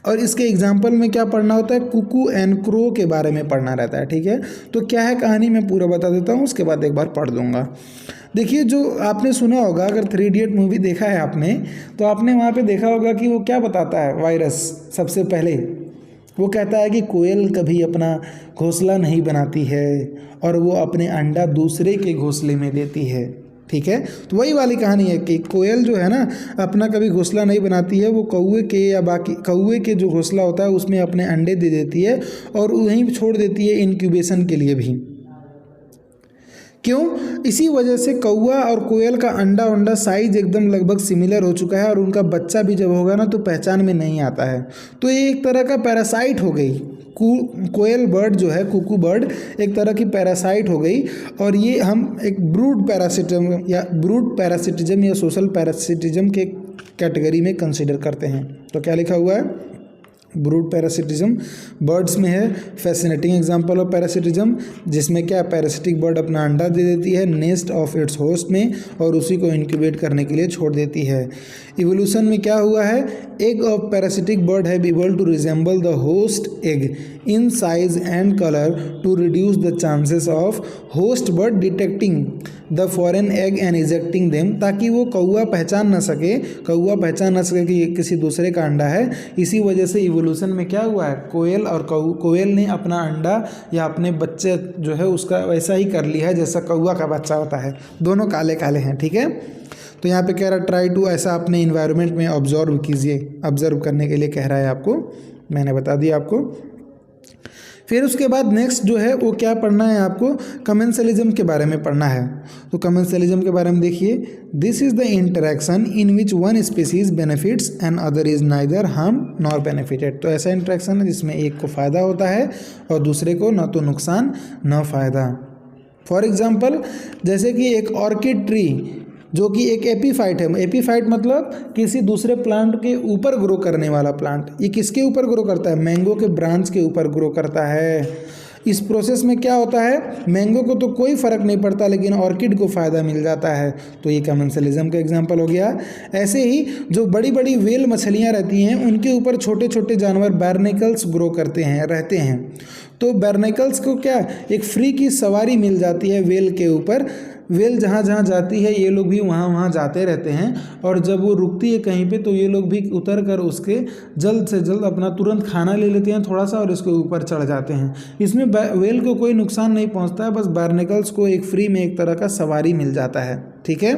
और इसके एग्जाम्पल में क्या पढ़ना होता है, कुकू एंड क्रो के बारे में पढ़ना रहता है। ठीक है, तो क्या है कहानी, मैं पूरा बता देता हूँ, उसके बाद एक बार पढ़ दूंगा। देखिए, जो आपने सुना होगा, अगर 3 इडियट मूवी देखा है आपने, तो आपने वहाँ पे देखा होगा कि वो क्या बताता है, वायरस सबसे पहले वो कहता है कि कोयल कभी अपना घोंसला नहीं बनाती है और वो अपने अंडा दूसरे के घोंसले में देती है। ठीक है, तो वही वाली कहानी है कि कोयल जो है ना अपना कभी घोंसला नहीं बनाती है, वो कौवे के या बाकी कौवे के जो घोंसला होता है उसमें अपने अंडे दे देती है और वहीं छोड़ देती है इंक्यूबेशन के लिए भी। क्यों? इसी वजह से कौवा और कोयल का अंडा साइज एकदम लगभग सिमिलर हो चुका है और उनका बच्चा भी जब होगा ना तो पहचान में नहीं आता है। तो ये एक तरह का पैरासाइट हो गई। कोयल बर्ड जो है, कुकू बर्ड, एक तरह की पैरासाइट हो गई। और ये हम एक ब्रूड पैरासिटिज्म या सोशल पैरासिटिज्म के कैटेगरी में कंसिडर करते हैं। तो क्या लिखा हुआ है, ब्रूड पैरासिटिज्म बर्ड्स में है। फैसिनेटिंग एग्जांपल ऑफ पैरासिटिज्म, जिसमें क्या, पैरासिटिक बर्ड अपना अंडा दे देती है नेस्ट ऑफ इट्स होस्ट में और उसी को इंक्यूबेट करने के लिए छोड़ देती है। इवोल्यूशन में क्या हुआ है, egg of parasitic bird have able to resemble the host egg in size and colour to reduce the chances of host bird detecting the foreign egg and ejecting them, ताकि वो कौवा पहचान ना सके कि ये किसी दूसरे का अंडा है। इसी वजह से इवोल्यूशन में क्या हुआ है, कोयल ने अपना अंडा या अपने बच्चे जो है उसका वैसा ही कर लिया है जैसा कौवा का बच्चा होता है, दोनों काले काले हैं। ठीक है, तो यहाँ पे कह रहा है ट्राई टू, ऐसा अपने इन्वायरमेंट में ऑब्जर्व कीजिए। ऑब्जर्व करने के लिए कह रहा है आपको, मैंने बता दिया आपको। फिर उसके बाद नेक्स्ट जो है वो क्या पढ़ना है आपको, कमेंसलिज्म के बारे में पढ़ना है। तो कमेंसलिज्म के बारे में देखिए, this is the interaction in which one species benefits and other is neither harm nor benefited. तो ऐसा इंटरेक्शन है जिसमें एक को फ़ायदा होता है और दूसरे को न तो नुकसान न फ़ायदा। फॉर एग्जाम्पल, जैसे कि एक ऑर्किड ट्री जो कि एक एपीफाइट है। एपीफाइट मतलब किसी दूसरे प्लांट के ऊपर ग्रो करने वाला प्लांट। ये किसके ऊपर ग्रो करता है, मैंगो के ब्रांच के ऊपर ग्रो करता है। इस प्रोसेस में क्या होता है, मैंगो को तो कोई फ़र्क नहीं पड़ता लेकिन ऑर्किड को फ़ायदा मिल जाता है, तो ये कमेंसलिज्म का एग्जांपल हो गया। ऐसे ही जो बड़ी बड़ी व्हेल मछलियाँ रहती हैं उनके ऊपर छोटे छोटे जानवर बार्नेकल्स ग्रो करते हैं, रहते हैं। तो बार्नेकल्स को क्या एक फ्री की सवारी मिल जाती है व्हेल के ऊपर। व्हेल जहाँ जहाँ जाती है ये लोग भी वहाँ वहाँ जाते रहते हैं, और जब वो रुकती है कहीं पे तो ये लोग भी उतर कर उसके जल्द से जल्द अपना तुरंत खाना ले लेते हैं थोड़ा सा और इसके ऊपर चढ़ जाते हैं। इसमें व्हेल को कोई नुकसान नहीं पहुँचता है, बस बार्नेकल्स को एक फ्री में एक तरह का सवारी मिल जाता है। ठीक है,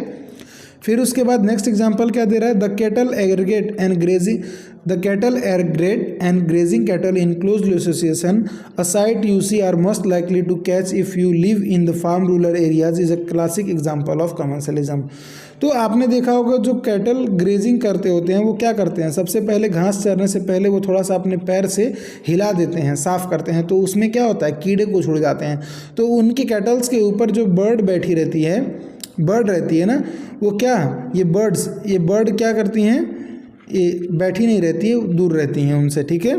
फिर उसके बाद नेक्स्ट एग्जांपल क्या दे रहा है, the cattle aggregate and grazing, the cattle aggregate and grazing cattle in closely association, a sight you see are most likely to catch if you live in the farm rural areas is a classic example of commercialism. तो आपने देखा होगा जो कैटल ग्रेजिंग करते होते हैं वो क्या करते हैं, सबसे पहले घास चरने से पहले वो थोड़ा सा अपने पैर से हिला देते हैं, साफ करते हैं, तो उसमें क्या होता है कीड़े कुछ उड़ जाते हैं। तो उनके कैटल्स के ऊपर जो बर्ड बैठी रहती है, बर्ड रहती है ना, वो क्या ये बर्ड क्या करती हैं, ये बैठी नहीं रहती है, दूर रहती हैं उनसे। ठीक है,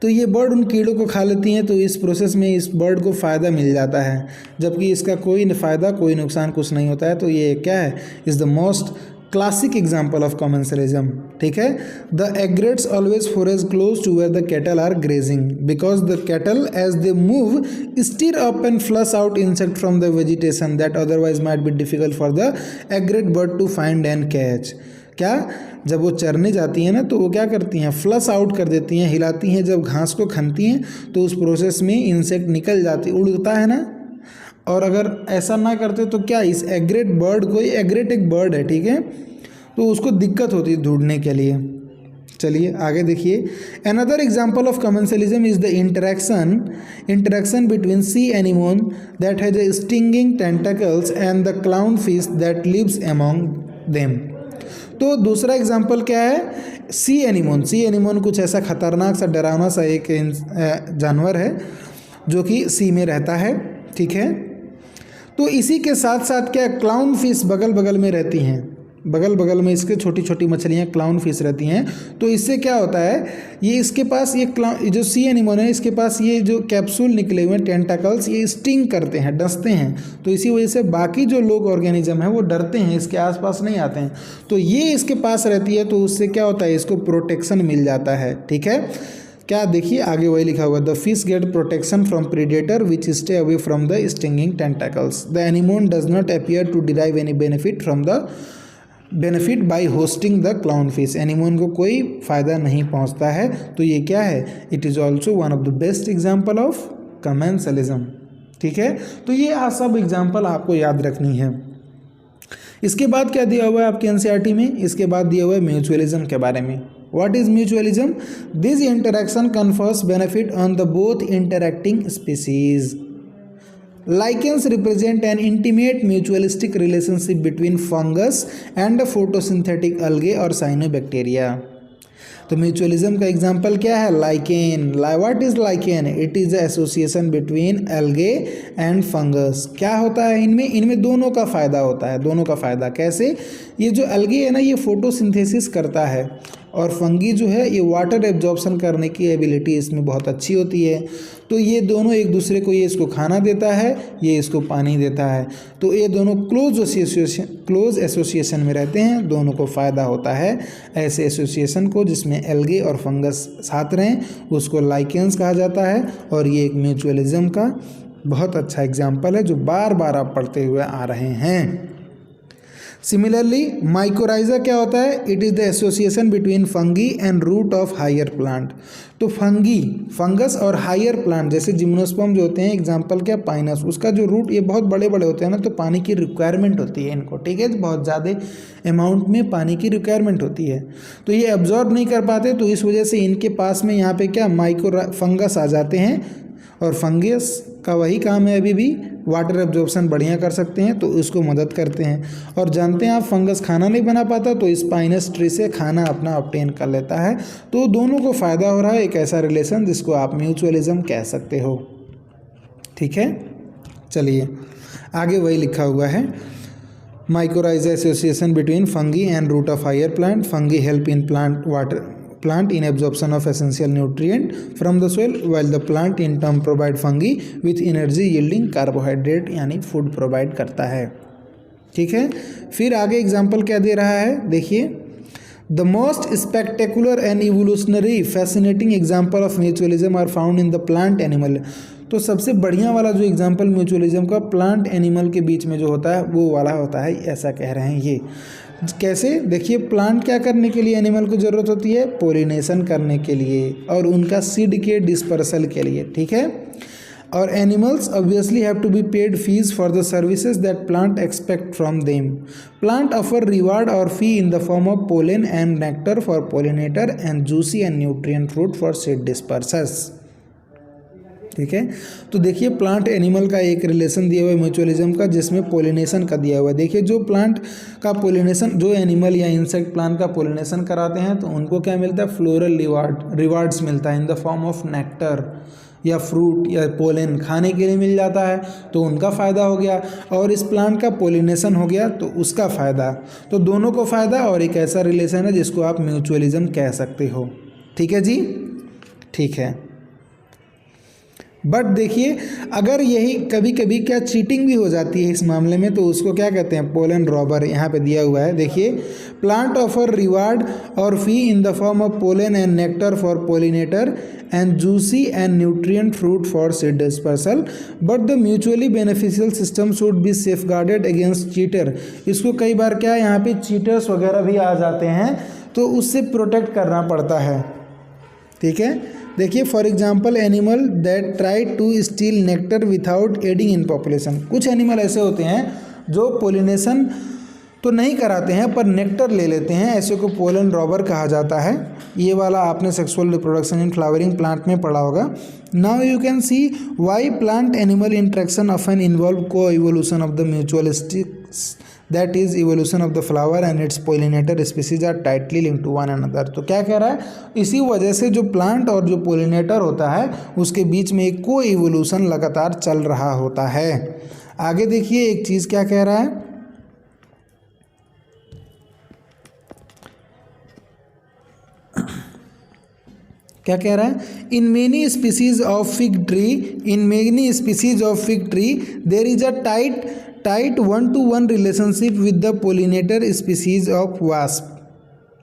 तो ये बर्ड उन कीड़ों को खा लेती हैं, तो इस प्रोसेस में इस बर्ड को फ़ायदा मिल जाता है, जबकि इसका कोई फ़ायदा कोई नुकसान कुछ नहीं होता है। तो ये क्या है, is the most classic example of commensalism. ठीक है, the egrets always forage close to where the cattle are grazing because the cattle as they move stir up and flush out insect from the vegetation that otherwise might be difficult for the egret bird to find and catch. क्या, जब वो चरने जाती हैं ना तो वो क्या करती हैं, फ्लश आउट कर देती हैं, हिलाती हैं, जब घास को खनती हैं तो उस प्रोसेस में इंसेक्ट निकल जाती, उड़ता है ना। और अगर ऐसा ना करते तो क्या, इस एग्रेट बर्ड को, एग्रेट एक बर्ड है, ठीक है, तो उसको दिक्कत होती है ढूंढने के लिए। चलिए आगे देखिए, another example of commensalism is the interaction between sea anemone that has a stinging tentacles and the clown fish that lives among them. तो दूसरा एग्जाम्पल क्या है, सी एनिमोन कुछ ऐसा खतरनाक सा डरावना सा एक जानवर है जो कि सी में रहता है। ठीक है, तो इसी के साथ साथ क्या, क्लाउन फिश बगल बगल में रहती हैं, बगल बगल में इसके छोटी छोटी मछलियाँ क्लाउन फिश रहती हैं। तो इससे क्या होता है, ये इसके पास ये जो सी एनिमोन है इसके पास ये जो कैप्सूल निकले हुए हैं टेंटाकल्स, ये स्टिंग करते हैं, डसते हैं, तो इसी वजह से बाकी जो लोग ऑर्गेनिज्म है वो डरते हैं, इसके आसपास नहीं आते हैं। तो ये इसके पास रहती है तो उससे क्या होता है, इसको प्रोटेक्शन मिल जाता है। ठीक है, क्या देखिए आगे वही लिखा हुआ, the fish get protection from predator which stay away from the stinging tentacles. The anemone does not appear to derive any benefit by hosting the clown fish. Anemone को कोई फ़ायदा नहीं पहुंचता है, तो ये क्या है, it is also one of the best example of commensalism. ठीक है, तो ये सब एग्जाम्पल आपको याद रखनी है। इसके बाद क्या दिया हुआ है आपके एनसीईआरटी में, इसके बाद दिया हुआ है म्यूचुअलिज्म के बारे में। What is mutualism? This interaction confers benefit on the both interacting species. Lichens represent an intimate mutualistic relationship between fungus and a photosynthetic algae or cyanobacteria. तो म्यूचुअलिज्म का एग्जाम्पल क्या है, lichen. What is lichen, it is association between algae and fungus. क्या होता है इनमें दोनों का फ़ायदा होता है। दोनों का फ़ायदा कैसे, ये जो एल्गे है ना ये फोटोसिंथेसिस करता है, और फंगी जो है ये वाटर एब्जॉर्प्शन करने की एबिलिटी इसमें बहुत अच्छी होती है। तो ये दोनों एक दूसरे को, ये इसको खाना देता है, ये इसको पानी देता है, तो ये दोनों क्लोज एसोसिएशन में रहते हैं, दोनों को फ़ायदा होता है। ऐसे एसोसिएशन को जिसमें एल्गे और फंगस साथ रहें उसको लाइकेंस कहा जाता है, और ये एक म्यूचुअलिज्म का बहुत अच्छा एग्जाम्पल है जो बार बार आप पढ़ते हुए आ रहे हैं। सिमिलरली माइकोराइजा क्या होता है, it is the association between fungi and root of higher plant. तो फंगस और हायर प्लांट जैसे जिम्नोस्पर्म जो होते हैं, एग्जांपल क्या, पाइनस, उसका जो रूट ये बहुत बड़े बड़े होते हैं ना, तो पानी की रिक्वायरमेंट होती है इनको। ठीक है, बहुत ज़्यादा अमाउंट में पानी की रिक्वायरमेंट होती है, तो ये एब्जॉर्ब नहीं कर पाते, तो इस वजह से इनके पास में यहाँ पे क्या फंगस आ जाते हैं, और फंगस का वही काम है अभी भी, वाटर एब्जॉर्प्शन बढ़िया कर सकते हैं, तो इसको मदद करते हैं। और जानते हैं आप फंगस खाना नहीं बना पाता, तो इस पाइनस ट्री से खाना अपना ऑब्टेन कर लेता है, तो दोनों को फ़ायदा हो रहा है। एक ऐसा रिलेशन जिसको आप म्यूचुअलिज्म कह सकते हो। ठीक है, चलिए आगे वही लिखा हुआ है, mycorrhiza association between fungi and root of higher plant. Fungi help in plant in absorption of essential nutrient from the soil, while the plant in turn provide fungi with energy yielding carbohydrate यानी food provide करता है। ठीक है, फिर आगे एग्जाम्पल क्या दे रहा है, देखिए, The most spectacular and evolutionary fascinating example of mutualism are found in the plant animal। तो सबसे बढ़िया वाला जो एग्जाम्पल म्यूचुअलिज्म का प्लांट एनिमल के बीच में जो होता है वो वाला होता है, ऐसा कह रहे हैं ये। कैसे, देखिए, प्लांट क्या करने के लिए एनिमल को ज़रूरत होती है, पोलिनेशन करने के लिए और उनका सीड के डिस्पर्सल के लिए। ठीक है, और animals obviously have to be paid fees for the services that plant expect from them. Plant offer reward or fee in the form of pollen and nectar for pollinator and juicy and nutrient fruit for seed dispersers. ठीक है, तो देखिए प्लांट एनिमल का एक रिलेशन दिया हुआ है म्यूचुअलिज्म का, जिसमें पोलिनेशन का दिया हुआ है। देखिए, जो प्लांट का पोलिनेशन, जो एनिमल या इंसेक्ट प्लांट का पोलिनेशन कराते हैं तो उनको क्या मिलता है, फ्लोरल रिवार्ड्स मिलता है इन द फॉर्म ऑफ नेक्टर या फ्रूट या पोलन, खाने के लिए मिल जाता है, तो उनका फ़ायदा हो गया। और इस प्लांट का पोलिनेशन हो गया तो उसका फ़ायदा। तो दोनों को फ़ायदा, और एक ऐसा रिलेशन है जिसको आप म्यूचुअलिज्म कह सकते हो। ठीक है जी, ठीक है। बट देखिए, अगर यही कभी कभी क्या चीटिंग भी हो जाती है इस मामले में, तो उसको क्या कहते हैं, पोलन रॉबर। यहाँ पे दिया हुआ है, देखिए, plant offer reward or fee in the form of pollen and nectar for pollinator and juicy and nutrient fruit for seed dispersal, but the mutually beneficial system should be safeguarded against cheater. इसको कई बार क्या है, यहाँ पे चीटर्स वगैरह भी आ जाते हैं, तो उससे प्रोटेक्ट करना पड़ता है। ठीक है, देखिए, for example animal that try to steal nectar without adding in population. कुछ एनिमल ऐसे होते हैं जो पोलिनेशन तो नहीं कराते हैं पर नेक्टर ले लेते हैं, ऐसे को पोलन रॉबर कहा जाता है। ये वाला आपने sexual reproduction in flowering plant में पढ़ा होगा। Now you can see why plant animal interaction often involve coevolution of the mutualistics, that is evolution of the flower and its pollinator species are tightly link to one another. तो क्या कह रहा है, इसी वजह से जो प्लांट और जो पोलिनेटर होता है उसके बीच में एक को इवोल्यूशन लगातार चल रहा होता है। आगे देखिए एक चीज़ क्या कह रहा है, क्या कह रहा है, in many species of fig tree there is a tight 1-to-1 relationship with the pollinator species of wasp.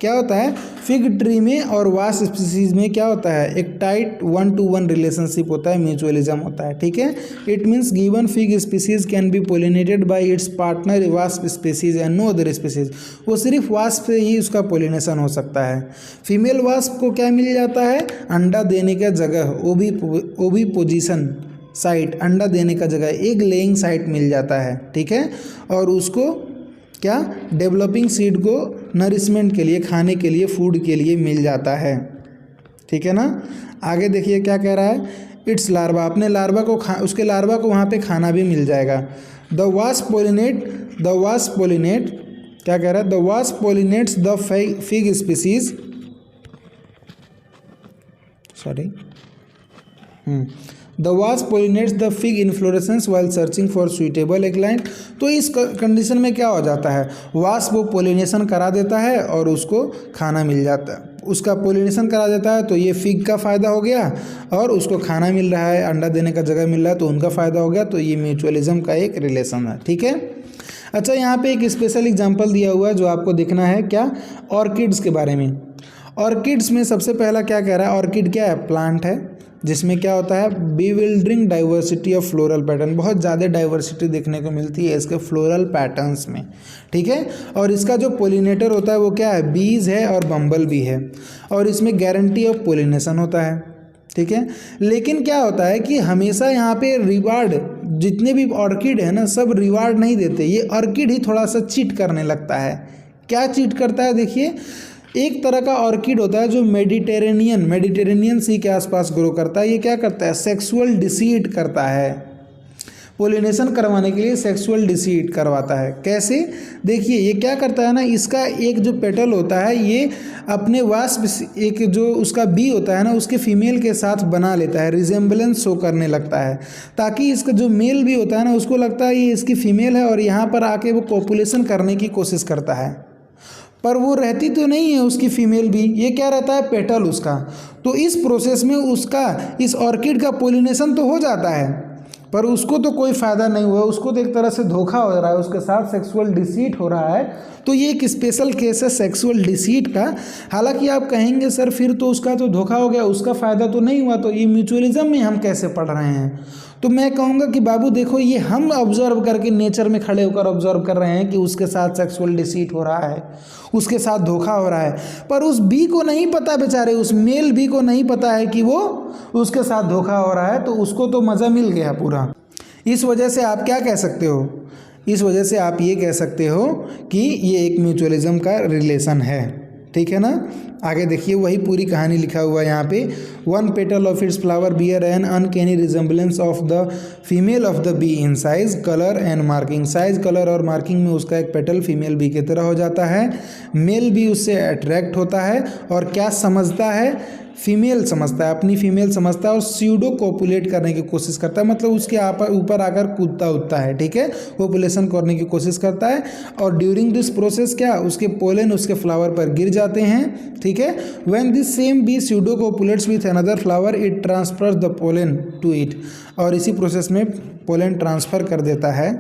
क्या होता है, फिग ट्री में और वास्प स्पीसीज में क्या होता है, एक टाइट 1-to-1 रिलेशनशिप होता है, म्यूचुअलिज्म होता है। ठीक है, it means given fig species can be pollinated by its partner wasp species and no other species. वो सिर्फ वास्प से ही उसका पोलिनेशन हो सकता है। फीमेल वास्प को क्या मिल जाता है, अंडा देने का जगह, ओवी पोजीशन साइट, अंडा देने का जगह, एग लेइंग साइट मिल जाता है। ठीक है, और उसको क्या, डेवलपिंग सीड को नरिशमेंट के लिए, खाने के लिए, फूड के लिए मिल जाता है। ठीक है ना। आगे देखिए क्या कह रहा है, इट्स लार्वा, अपने लार्वा को उसके लार्वा को वहाँ पे खाना भी मिल जाएगा। द वास्प पोलिनेट क्या कह रहा है, the wasp pollinates the fig species, the wasp pollinates the fig inflorescence while searching for suitable egg laying. तो इस कंडीशन में क्या हो जाता है, वास्प वो पोलिनेशन करा देता है और उसको खाना मिल जाता है, उसका पोलिनेशन करा देता है, तो ये फिग का फ़ायदा हो गया और उसको खाना मिल रहा है, अंडा देने का जगह मिल रहा है, तो उनका फ़ायदा हो गया। तो ये म्यूचुअलिज्म का एक रिलेशन है। ठीक है, अच्छा, यहाँ पे एक स्पेशल एग्जाम्पल दिया हुआ है जो आपको देखना है, क्या, ऑर्किड्स के बारे में। ऑर्किड्स में सबसे पहला क्या कह रहा है, ऑर्किड क्या है, प्लांट है जिसमें क्या होता है, bewildering diversity of floral pattern, बहुत ज़्यादा डाइवर्सिटी देखने को मिलती है इसके फ्लोरल पैटर्न्स में। ठीक है, और इसका जो पोलिनेटर होता है वो क्या है, बीज है और बम्बल भी है, और इसमें गारंटी ऑफ पोलिनेशन होता है। ठीक है, लेकिन क्या होता है कि हमेशा यहाँ पे रिवार्ड, जितने भी ऑर्किड है ना, सब रिवार्ड नहीं देते, ये ऑर्किड ही थोड़ा सा चीट करने लगता है। क्या चीट करता है, देखिए, एक तरह का ऑर्किड होता है जो मेडिटेरेनियन सी के आसपास ग्रो करता है। ये क्या करता है, सेक्सुअल डिसीट करता है, पोलिनेशन करवाने के लिए सेक्सुअल डिसीट करवाता है। कैसे, देखिए ये क्या करता है ना, इसका एक जो पेटल होता है ये अपने वास्प, एक जो उसका बी होता है ना, उसके फीमेल के साथ बना लेता है, रिजेम्बलेंस शो करने लगता है, ताकि इसका जो मेल भी होता है ना, उसको लगता है ये इसकी फीमेल है और यहाँ पर आके वो कॉपुलेशन करने की कोशिश करता है। पर वो रहती तो नहीं है उसकी फीमेल भी, ये क्या रहता है पेटल उसका। तो इस प्रोसेस में उसका इस ऑर्किड का पोलिनेशन तो हो जाता है, पर उसको तो कोई फ़ायदा नहीं हुआ, उसको तो एक तरह से धोखा हो रहा है, उसके साथ सेक्सुअल डिसीट हो रहा है। तो ये एक स्पेशल केस है सेक्सुअल डिसीट का। हालांकि आप कहेंगे सर फिर तो उसका तो धोखा हो गया, उसका फ़ायदा तो नहीं हुआ, तो ये म्यूचुअलिज्म में हम कैसे पढ़ रहे हैं। तो मैं कहूँगा कि बाबू देखो, ये हम ऑब्जर्व करके नेचर में खड़े होकर ऑब्जर्व कर रहे हैं कि उसके साथ सेक्सुअल डिसीट हो रहा है, उसके साथ धोखा हो रहा है, पर उस बी को नहीं पता, बेचारे उस मेल बी को नहीं पता है कि वो उसके साथ धोखा हो रहा है, तो उसको तो मज़ा मिल गया पूरा। इस वजह से आप क्या कह सकते हो, इस वजह से आप ये कह सकते हो कि ये एक म्यूचुअलिज्म का रिलेशन है, ठीक है ना। आगे देखिए वही पूरी कहानी लिखा हुआ है यहाँ पे। One petal of its flower bear an uncanny resemblance of the female of the bee in size colour and marking. Size colour और मार्किंग में उसका एक पेटल फीमेल बी की तरह हो जाता है। मेल भी उससे अट्रैक्ट होता है और क्या समझता है, फीमेल समझता है, अपनी फीमेल समझता है और स्यूडो कोपुलेट करने की कोशिश करता है, मतलब उसके ऊपर आकर कूदता उठता है, ठीक है, कोपुलेशन करने की कोशिश करता है। और ड्यूरिंग दिस प्रोसेस क्या उसके पोलन उसके फ्लावर पर गिर जाते हैं, ठीक है। When this same bee pseudocopulates with another flower it transfers the pollen to it. और इसी प्रोसेस में पोलन ट्रांसफ़र कर देता है,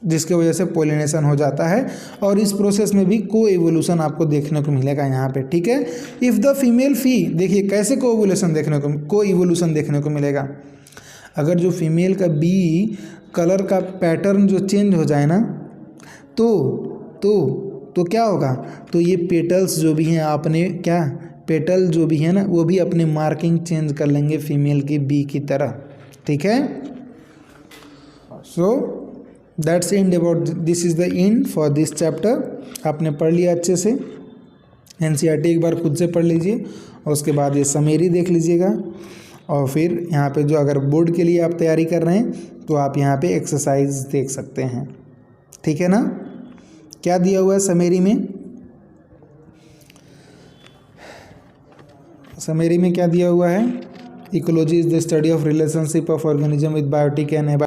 जिसके वजह से पोलिनेशन हो जाता है। और इस प्रोसेस में भी को एवोल्यूशन आपको देखने को मिलेगा यहाँ पे, ठीक है। इफ़ द फीमेल फी, देखिए कैसे को एवोल्यूशन देखने को मिलेगा। अगर जो फीमेल का बी कलर का पैटर्न जो चेंज हो जाए ना, तो क्या होगा, तो ये पेटल्स जो भी हैं आपने क्या पेटल जो भी है ना वो भी अपने मार्किंग चेंज कर लेंगे फीमेल की बी की तरह, ठीक है। So that's and about this is the end for this chapter. आपने पढ़ लिया अच्छे से, एनसीईआरटी एक बार खुद से पढ़ लीजिए और उसके बाद ये समरी देख लीजिएगा। और फिर यहाँ पे जो अगर बोर्ड के लिए आप तैयारी कर रहे हैं तो आप यहाँ पे एक्सरसाइज देख सकते हैं, ठीक है ना। क्या दिया हुआ है समरी में, समरी में क्या दिया हुआ है, ecology is the study of relationship of organism with biotic and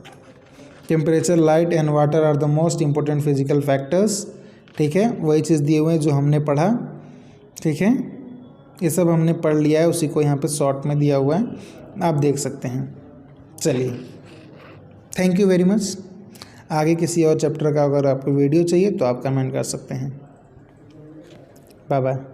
temperature light and water are the most important physical factors, ठीक है। वही चीज़ दिए हुए हैं जो हमने पढ़ा, ठीक है। ये सब हमने पढ़ लिया है, उसी को यहाँ पे शॉर्ट में दिया हुआ है, आप देख सकते हैं। चलिए, थैंक यू वेरी मच। आगे किसी और चैप्टर का अगर आपको वीडियो चाहिए तो आप कमेंट कर सकते हैं। Bye bye.